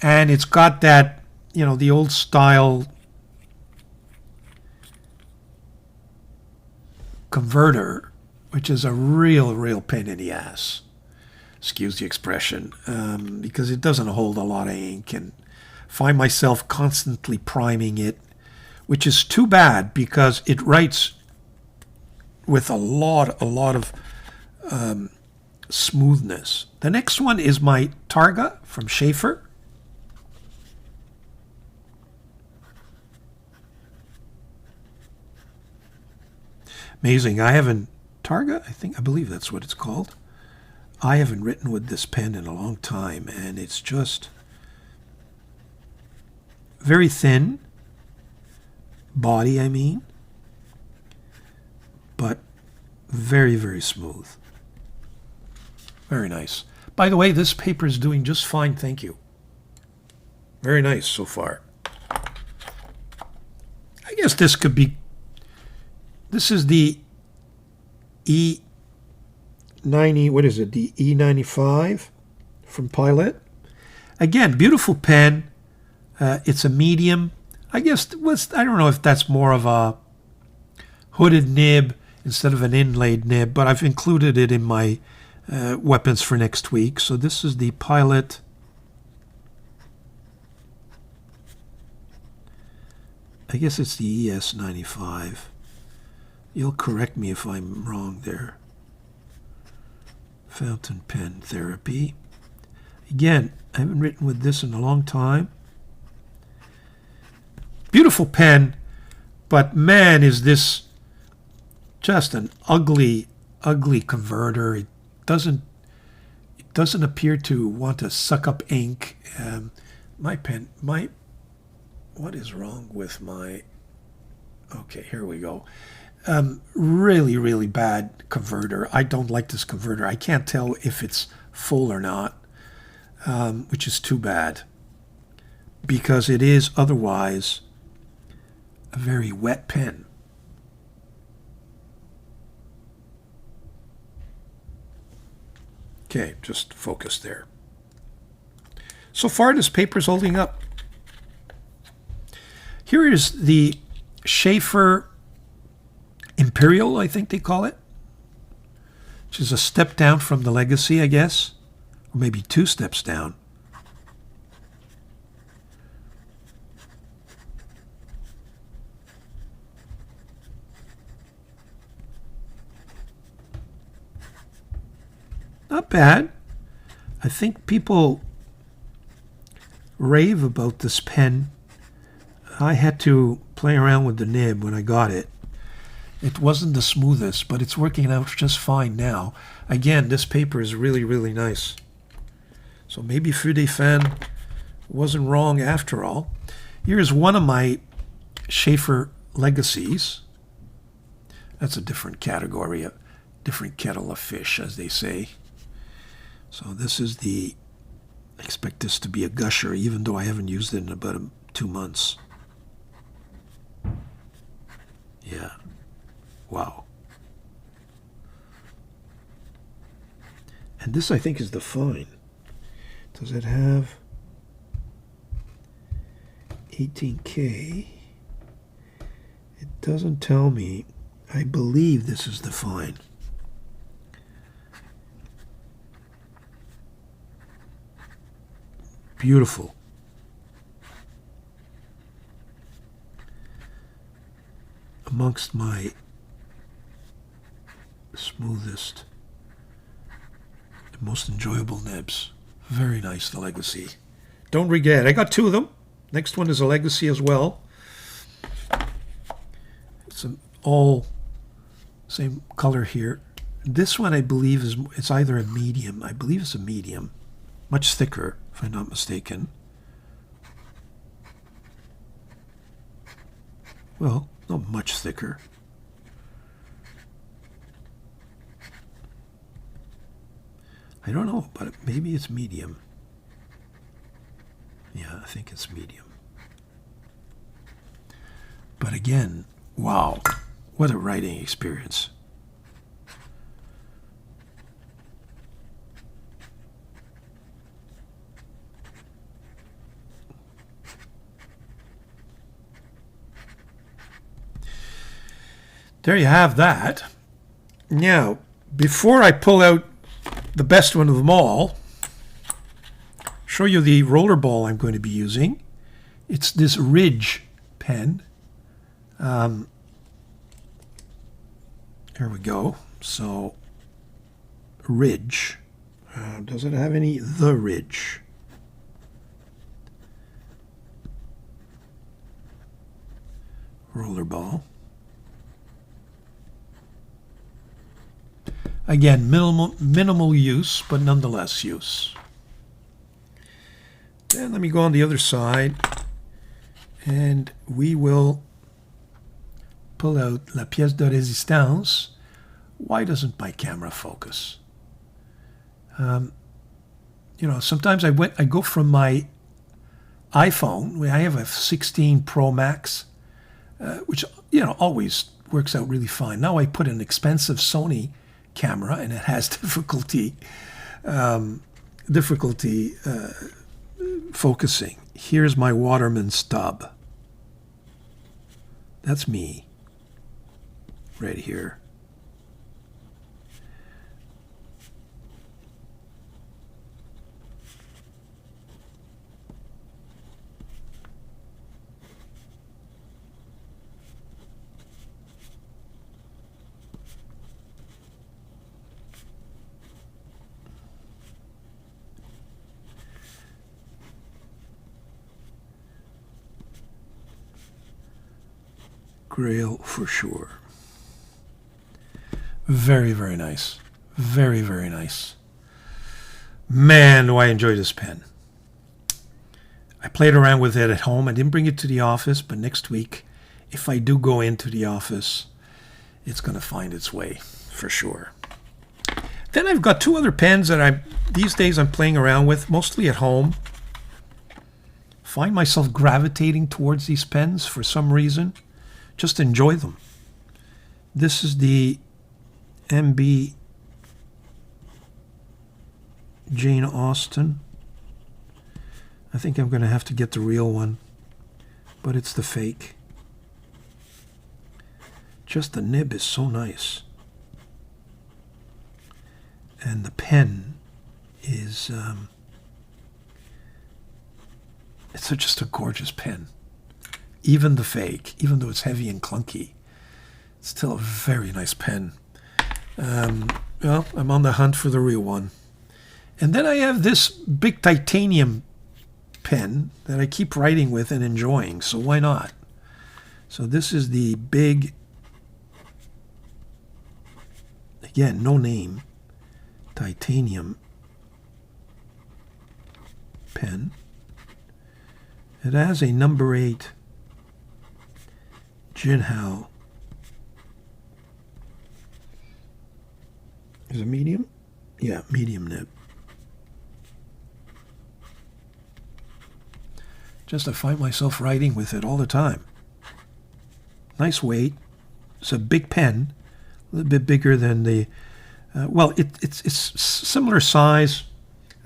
and it's got that, the old style converter, which is a real pain in the ass. Excuse the expression, because it doesn't hold a lot of ink, and find myself constantly priming it, which is too bad because it writes with a lot of smoothness. The next one is my Targa from Schaefer. Amazing. Targa, I believe that's what it's called. I haven't written with this pen in a long time, and it's just very thin body, but very smooth. Very nice. By the way, this paper is doing just fine, thank you. Very nice so far. I guess this could be, this is the E90, what is it, the E95 from Pilot. Again, beautiful pen. It's a medium. I guess, I don't know if that's more of a hooded nib instead of an inlaid nib, but I've included it in my weapons for next week. So this is the Pilot. I guess it's the ES95. You'll correct me if I'm wrong there. Fountain pen therapy. Again, I haven't written with this in a long time. Beautiful pen, but man, is this just an ugly converter. It doesn't appear to want to suck up ink. What is wrong with my, okay, here we go. Really, really bad converter. I don't like this converter. I can't tell if it's full or not, which is too bad, because it is otherwise a very wet pen. Okay, just focus there. So far, this paper is holding up. Here is the Schaefer Imperial, I think they call it, which is a step down from the Legacy, I guess, or maybe 2 steps down. Not bad. I think people rave about this pen. I had to play around with the nib when I got it. It wasn't the smoothest, but it's working out just fine now. Again, this paper is really, really nice. So maybe Feu des Fans wasn't wrong after all. Here's one of my Schaefer Legacies. That's a different category, a different kettle of fish, as they say. So this is the, I expect this to be a gusher, even though I haven't used it in about 2 months. Yeah. Wow. And this, I think, is the fine. Does it have 18K? It doesn't tell me. I believe this is the fine. Beautiful. Amongst my smoothest, the most enjoyable nibs. Very nice, the Legacy. Don't regret. I got 2 of them. Next one is a Legacy as well. It's all same color here. This one, I believe, it's either a medium. I believe it's a medium. Much thicker, if I'm not mistaken. Well, not much thicker. I don't know, but maybe it's medium. Yeah, I think it's medium. But again, wow, what a writing experience. There you have that. Now, before I pull out the best one of them all, show you the roller ball I'm going to be using. It's this Ridge pen. Here we go. So, Ridge. Does it have any? The Ridge. Roller ball. Again, minimal use, but nonetheless use. Then let me go on the other side, and we will pull out la pièce de résistance. Why doesn't my camera focus? You know, sometimes I go from my iPhone. I have a 16 Pro Max, which, you know, always works out really fine. Now I put an expensive Sony camera, and it has difficulty focusing. Here's my Waterman stub. That's me right here. Grail for sure. Very, very nice. Very, very nice. Man, do I enjoy this pen. I played around with it at home. I didn't bring it to the office, but next week, if I do go into the office, it's going to find its way for sure. Then I've got two other pens that these days I'm playing around with, mostly at home. Find myself gravitating towards these pens for some reason. Just enjoy them. This is the MB Jane Austen. I think I'm going to have to get the real one, but it's the fake. Just the nib is so nice. And the pen is, it's just a gorgeous pen. Even the fake, even though it's heavy and clunky, it's still a very nice pen. Well, I'm on the hunt for the real one. And then I have this big titanium pen that I keep writing with and enjoying, so why not? So this is the big, again, no name, titanium pen. It has a number 8 Jinhao. Is it medium? Yeah, medium nib. Just I find myself writing with it all the time. Nice weight. It's a big pen, a little bit bigger than the, well, it's similar size.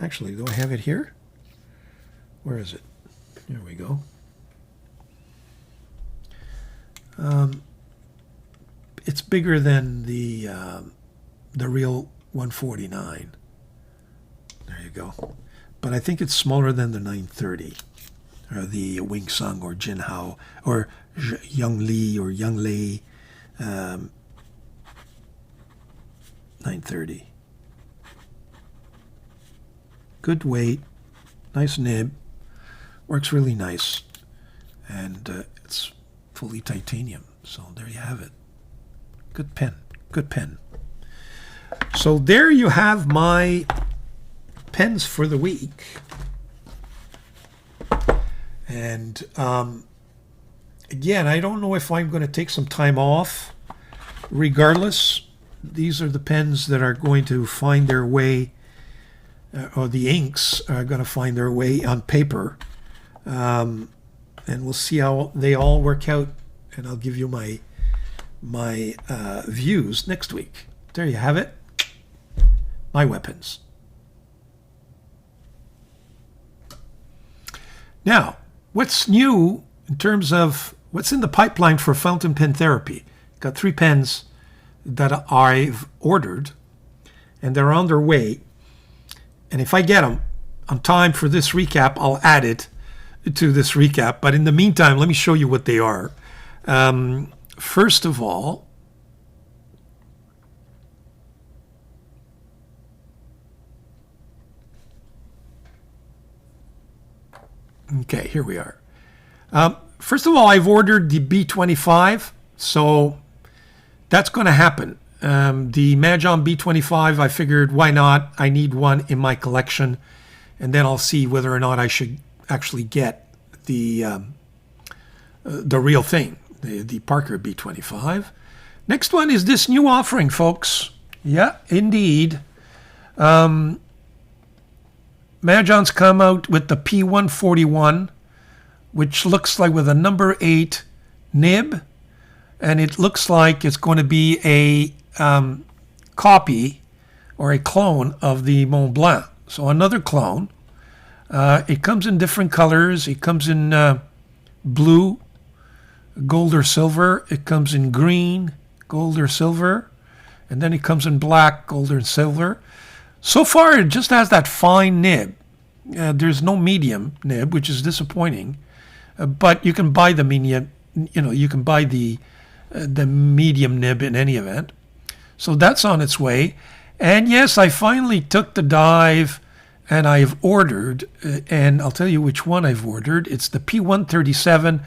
Actually, do I have it here? Where is it? There we go. It's bigger than the real 149. There you go. But I think it's smaller than the 930, or the Wing Sung or Jinhao or Young Li or Young Lei 930. Good weight, nice nib, works really nice, and it's fully titanium. So there you have it. Good pen, good pen. So there you have my pens for the week. And again, I don't know if I'm going to take some time off. Regardless, these are the pens that are going to find their way, or the inks are going to find their way on paper. And we'll see how they all work out. And I'll give you my views next week. There you have it. My weapons. Now, what's new in terms of what's in the pipeline for fountain pen therapy? Got 3 pens that I've ordered, and they're on their way. And if I get them on time for this recap, I'll add it to this recap. But in the meantime, let me show you what they are. First of all, okay, here we are. First of all, I've ordered the B25, so that's going to happen. The Mahjong B25, I figured, why not? I need one in my collection, and then I'll see whether or not I should actually get the real thing, the Parker B25. Next one is this new offering, folks. Yeah, indeed. Mahjong's come out with the P141, which looks like with a number 8 nib, and it looks like it's going to be a copy or a clone of the Mont Blanc. So another clone. It comes in different colors. It comes in blue, gold or silver. It comes in green, gold or silver. And then it comes in black, gold or silver. So far, it just has that fine nib. There's no medium nib, which is disappointing. But you can buy the medium. You can buy the medium nib in any event. So that's on its way. And yes, I finally took the dive, and I've ordered. And I'll tell you which one I've ordered. It's the P137,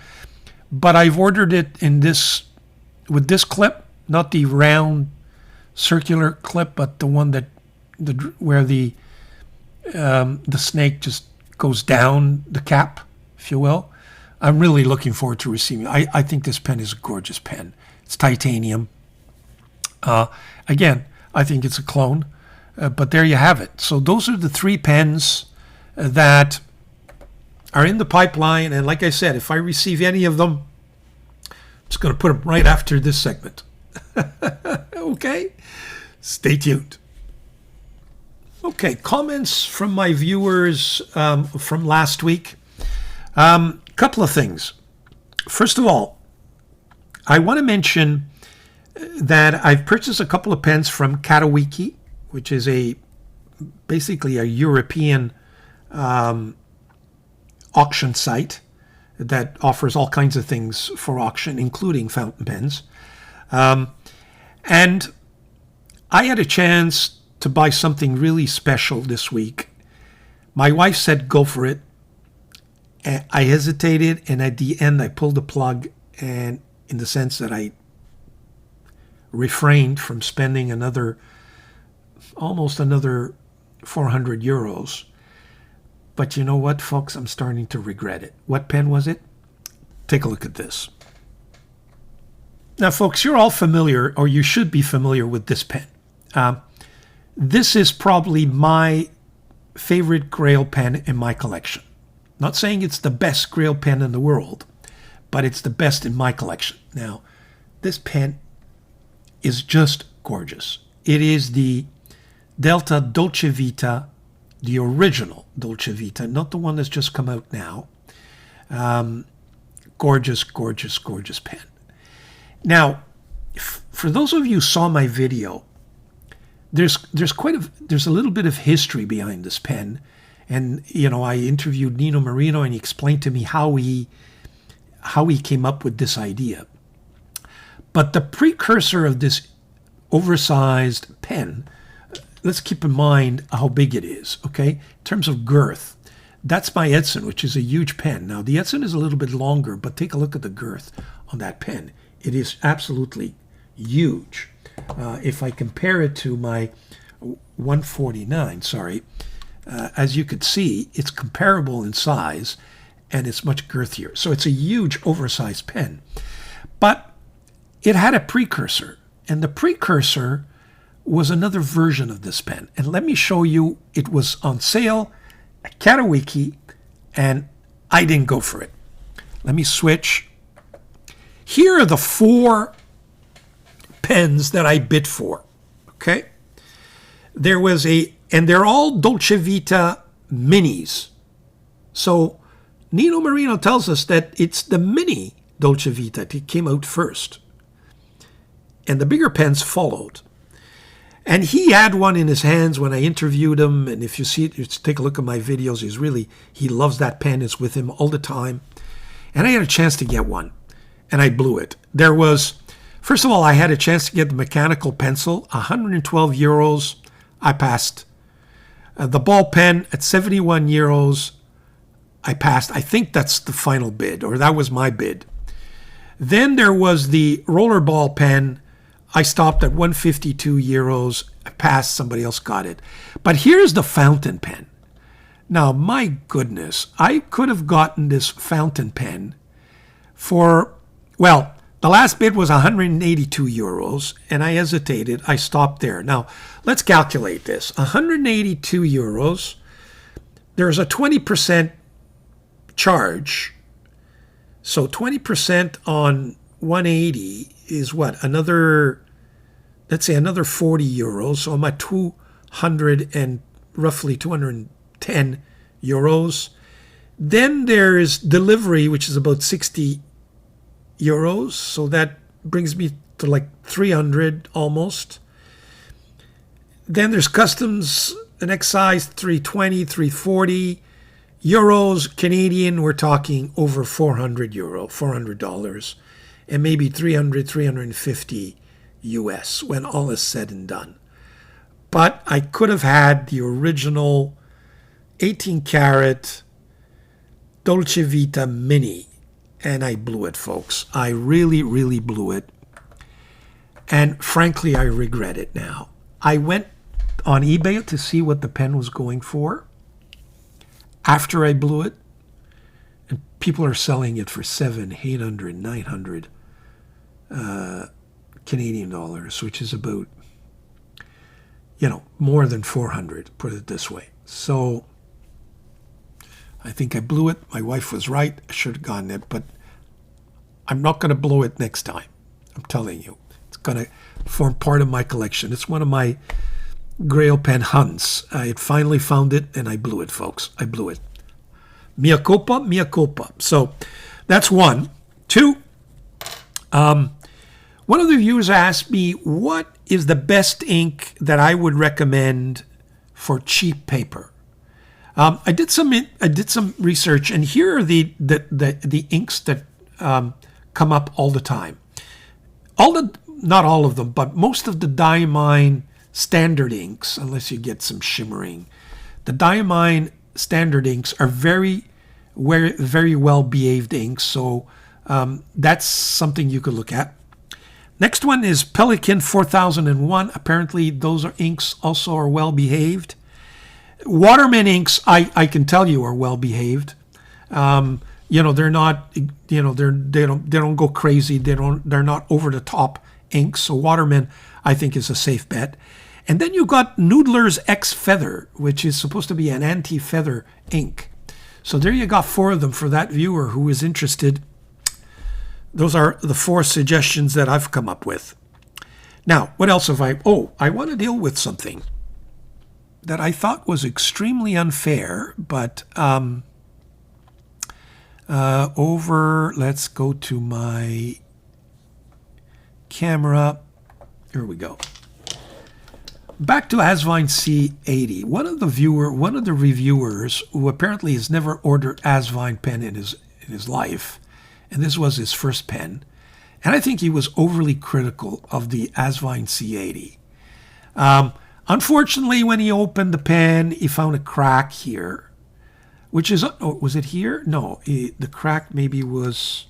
but I've ordered it in this with this clip, not the round circular clip, but the one that where the snake just goes down the cap, if you will. I'm really looking forward to receiving it. I think this pen is a gorgeous pen. It's titanium. Again, I think it's a clone, but there you have it. So those are the 3 pens that are in the pipeline. And like I said, if I receive any of them, I'm just going to put them right after this segment. Okay? Stay tuned. Okay, comments from my viewers from last week. Couple of things. First of all, I want to mention that I've purchased a couple of pens from Katowiki, which is basically a European auction site that offers all kinds of things for auction, including fountain pens. And I had a chance to buy something really special this week. My wife said, go for it. And I hesitated, and at the end, I pulled the plug, and in the sense that I refrained from spending almost another 400 euros. But you know what, folks? I'm starting to regret it. What pen was it? Take a look at this. Now, folks, you're all familiar, or you should be familiar with this pen. This is probably my favorite Grail pen in my collection. Not saying it's the best Grail pen in the world, but it's the best in my collection. Now, this pen is just gorgeous. It is the Delta Dolce Vita, the original Dolce Vita, not the one that's just come out now. Gorgeous, gorgeous, gorgeous pen. Now, for those of you who saw my video, there's a little bit of history behind this pen, and I interviewed Nino Marino, and he explained to me how he came up with this idea. But the precursor of this oversized pen, let's keep in mind how big it is, okay? In terms of girth, that's my Edson, which is a huge pen. Now, the Edson is a little bit longer, but take a look at the girth on that pen. It is absolutely huge. If I compare it to my 149, as you could see, it's comparable in size, and it's much girthier. So it's a huge, oversized pen. But it had a precursor, and the precursor was another version of this pen. And let me show you, it was on sale at Katowiki, and I didn't go for it. Let me switch. Here are the 4 pens that I bid for, okay? And they're all Dolce Vita minis. So Nino Marino tells us that it's the mini Dolce Vita that came out first, and the bigger pens followed. And he had one in his hands when I interviewed him, and if you see it, just take a look at my videos. He loves that pen. It's with him all the time. And I had a chance to get one, and I blew it. First of all, I had a chance to get the mechanical pencil, 112 euros. I passed. The ball pen at 71 euros, I passed. I think that's the final bid, or that was my bid. Then there was the rollerball pen. I stopped at 152 euros. I passed. Somebody else got it. But here's the fountain pen. Now, my goodness, I could have gotten this fountain pen for, well, the last bid was 182 euros, and I hesitated. I stopped there. Now, let's calculate this. 182 euros. There's a 20% charge. So 20% on 180 is what? Let's say another 40 euros. So I'm at 210 euros. Then there's delivery, which is about 60 euros. So that brings me to like 300 almost. Then there's customs and excise, 320, 340 euros Canadian. We're talking over 400 euro, $400, and maybe 300, 350 US when all is said and done. But I could have had the original 18 karat Dolce Vita Mini, and I blew it, folks. I really, really blew it. And frankly, I regret it now. I went on eBay to see what the pen was going for after I blew it, and people are selling it for 700, 800, 900 Canadian dollars, which is about, more than 400, put it this way. So I think I blew it. My wife was right. I should have gotten it, but I'm not going to blow it next time. I'm telling you. It's going to form part of my collection. It's one of my Grail pen hunts. I had finally found it, and I blew it, folks. I blew it. Mea culpa, mea culpa. So that's one. Two, one of the viewers asked me, what is the best ink that I would recommend for cheap paper? I did some research, and here are the inks that come up all the time. Not all of them, but most of the Dieman standard inks, unless you get some shimmering, the Dieman standard inks are very well behaved inks. So that's something you could look at. Next one is Pelikan 4001. Apparently, those inks also are well behaved. Waterman inks, I can tell you, are well behaved. They're not, they don't go crazy. They're not over the top inks. So Waterman, I think, is a safe bet. And then you got Noodler's X Feather, which is supposed to be an anti-feather ink. So there you got 4 of them for that viewer who is interested. Those are the 4 suggestions that I've come up with. Now, what else have I... Oh, I want to deal with something that I thought was extremely unfair, but let's go to my camera. Here we go. Back to Asvine C80. One of the reviewers who apparently has never ordered Asvine pen in his life, and this was his first pen, and I think he was overly critical of the Asvine C80. Unfortunately, when he opened the pen, he found a crack here, which is, was it here? No, the crack maybe was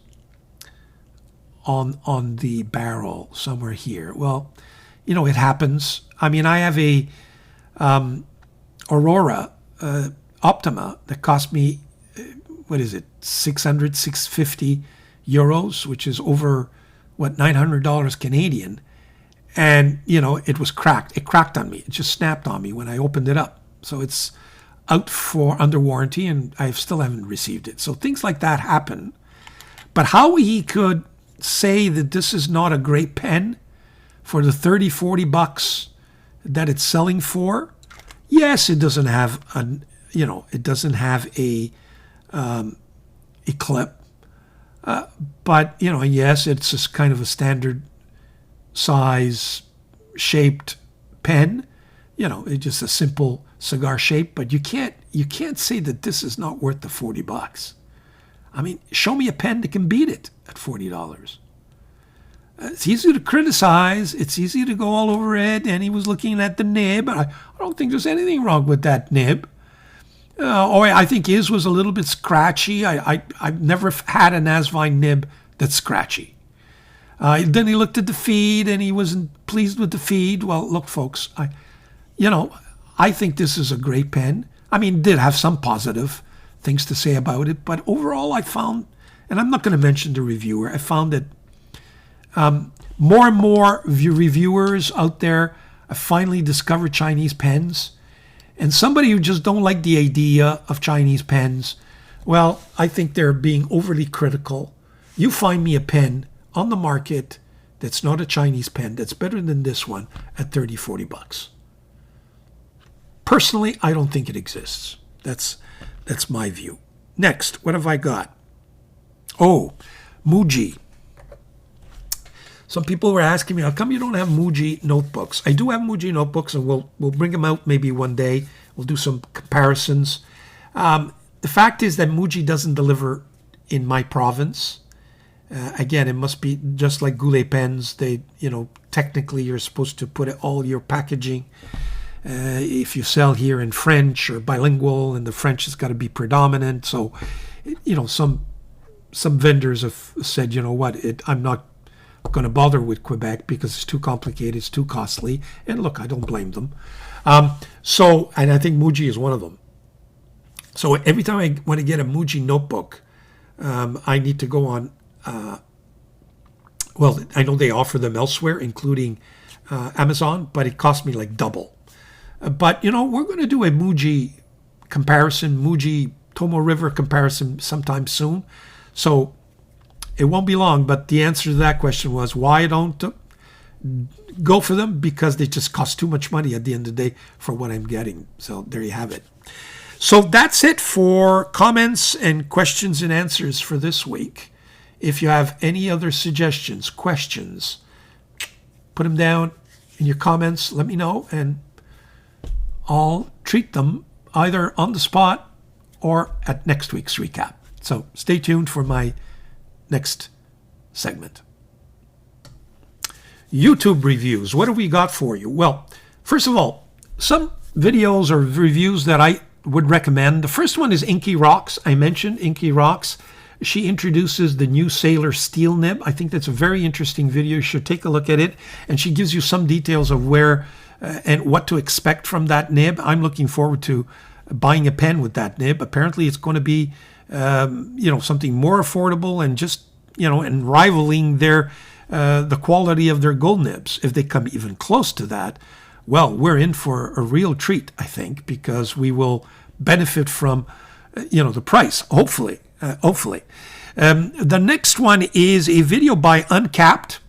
on the barrel somewhere here. Well, it happens. I mean, I have a Aurora Optima that cost me, 650 euros, which is over, $900 Canadian. And, it was cracked. It cracked on me. It just snapped on me when I opened it up. So it's out under warranty, and I still haven't received it. So things like that happen. But how he could say that this is not a great pen for the 30, 40 bucks that it's selling for, yes, it doesn't have a clip, but yes, it's just kind of a standard size shaped pen. It's just a simple cigar shape. But you can't say that this is not worth the 40 bucks. I mean, show me a pen that can beat it at $40. It's easy to criticize. It's easy to go all over it. And he was looking at the nib. I don't think there's anything wrong with that nib. I think his was a little bit scratchy. I've never had an Asvine nib that's scratchy. Then he looked at the feed and he wasn't pleased with the feed. Well, look, folks, I think this is a great pen. I mean, it did have some positive things to say about it, but overall I found, and I'm not going to mention the reviewer, I found that more and more reviewers out there have finally discovered Chinese pens. And somebody who just don't like the idea of Chinese pens, well, I think they're being overly critical. You find me a pen on the market that's not a Chinese pen that's better than this one at 30, 40 bucks. Personally, I don't think it exists. That's my view. Next, what have I got? Oh, Muji. Some people were asking me, how come you don't have Muji notebooks? I do have Muji notebooks, and we'll bring them out maybe one day. We'll do some comparisons. The fact is that Muji doesn't deliver in my province. Again, it must be just like Goulet pens. They, technically you're supposed to put all your packaging. If you sell here in French or bilingual, and the French has got to be predominant. So, some vendors have said, I'm not going to bother with Quebec because it's too complicated, it's too costly. And look, I don't blame them. And I think Muji is one of them. So every time I want to get a Muji notebook, I need to go on Well, I know they offer them elsewhere, including Amazon, but it cost me like double. But, you know, we're going to do a Muji comparison, Muji Tomo River comparison sometime soon. So it won't be long, but the answer to that question was, why don't go for them? Because they just cost too much money at the end of the day for what I'm getting. So there you have it. So that's it for comments and questions and answers for this week. If you have any other suggestions, questions, put them down in your comments. Let me know, and I'll treat them either on the spot or at next week's recap. So stay tuned for my next segment. YouTube reviews. What do we got for you? Well, first of all, some videos or reviews that I would recommend. The first one is Inky Rocks. I mentioned Inky Rocks. She introduces the new Sailor Steel nib. I think that's a very interesting video. You should take a look at it. And she gives you some details of where and what to expect from that nib. I'm looking forward to buying a pen with that nib. Apparently it's going to be, something more affordable and just, and rivaling the quality of their gold nibs. If they come even close to that, well, we're in for a real treat, I think, because we will benefit from, the price, hopefully. The next one is a video by Uncapped.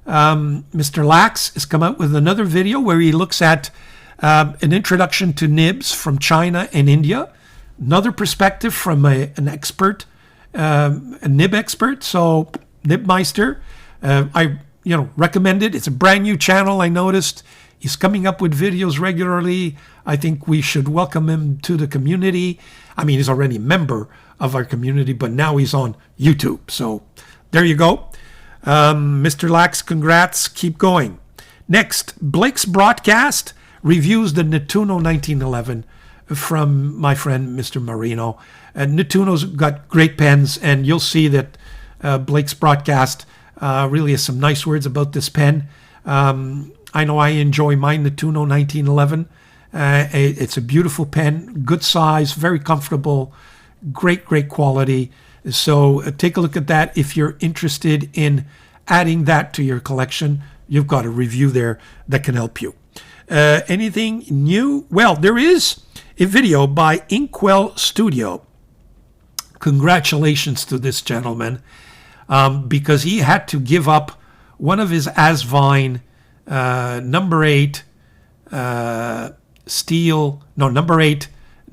Mr. Lax has come out with another video where he looks at an introduction to nibs from China and India. Another perspective from an expert, a nib expert. So Nibmeister, I recommend it. It's a brand new channel. I noticed he's coming up with videos regularly. I think we should welcome him to the community. I mean, he's already a member of our community, but now he's on YouTube. So there you go. Mr. Lax, congrats. Keep going. Next, Blake's Broadcast reviews the Nettuno 1911 from my friend, Mr. Marino. And Nettuno's got great pens, and you'll see that Blake's Broadcast really has some nice words about this pen. I know I enjoy my Nettuno 1911. It's a beautiful pen, good size, very comfortable, great quality. So take a look at that. If you're interested in adding that to your collection, you've got a review there that can help you. Anything new? Well, there is a video by Inkwell Studio. Congratulations to this gentleman, because he had to give up one of his Asvine number 8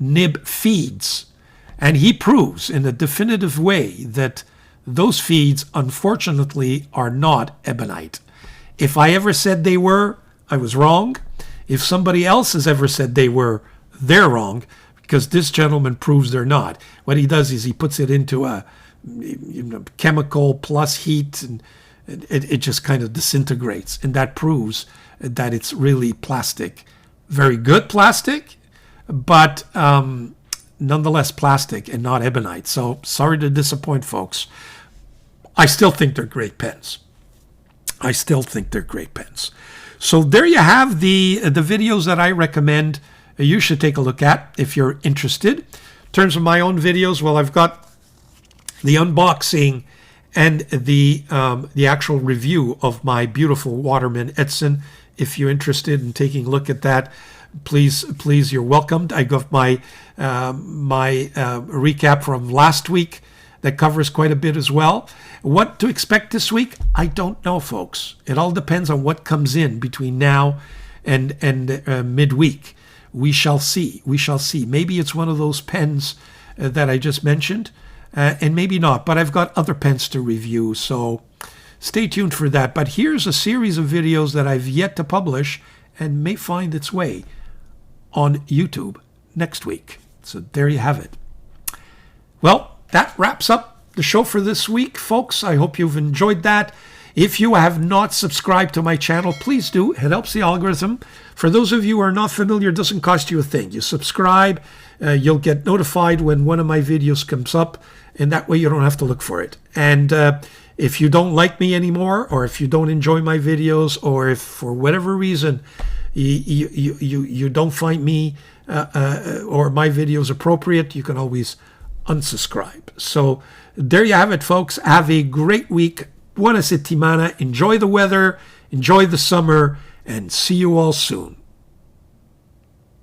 nib feeds. And he proves in a definitive way that those feeds, unfortunately, are not ebonite. If I ever said they were, I was wrong. If somebody else has ever said they were, they're wrong, because this gentleman proves they're not. What he does is he puts it into a chemical plus heat, and it just kind of disintegrates. And that proves that it's really plastic. Very good plastic, but nonetheless plastic and not ebonite. So sorry to disappoint folks. I still think they're great pens. So there you have the videos that I recommend you should take a look at if you're interested. In terms of my own videos, well, I've got the unboxing and the actual review of my beautiful Waterman Edson. If you're interested in taking a look at that, please, you're welcomed. I got my recap from last week that covers quite a bit as well. What to expect this week? I don't know, folks. It all depends on what comes in between now and midweek. We shall see. Maybe it's one of those pens that I just mentioned, and maybe not. But I've got other pens to review, so stay tuned for that. But here's a series of videos that I've yet to publish and may find its way on YouTube next week. So there you have it. Well, that wraps up the show for this week, folks. I hope you've enjoyed that. If you have not subscribed to my channel, please do. It helps the algorithm. For those of you who are not familiar, it doesn't cost you a thing. You subscribe, you'll get notified when one of my videos comes up, and that way you don't have to look for it. And if you don't like me anymore, or if you don't enjoy my videos, or if for whatever reason you don't find me or my videos appropriate, you can always unsubscribe. So there you have it, folks. Have a great week. buona settimana. Enjoy the weather, enjoy the summer, and see you all soon.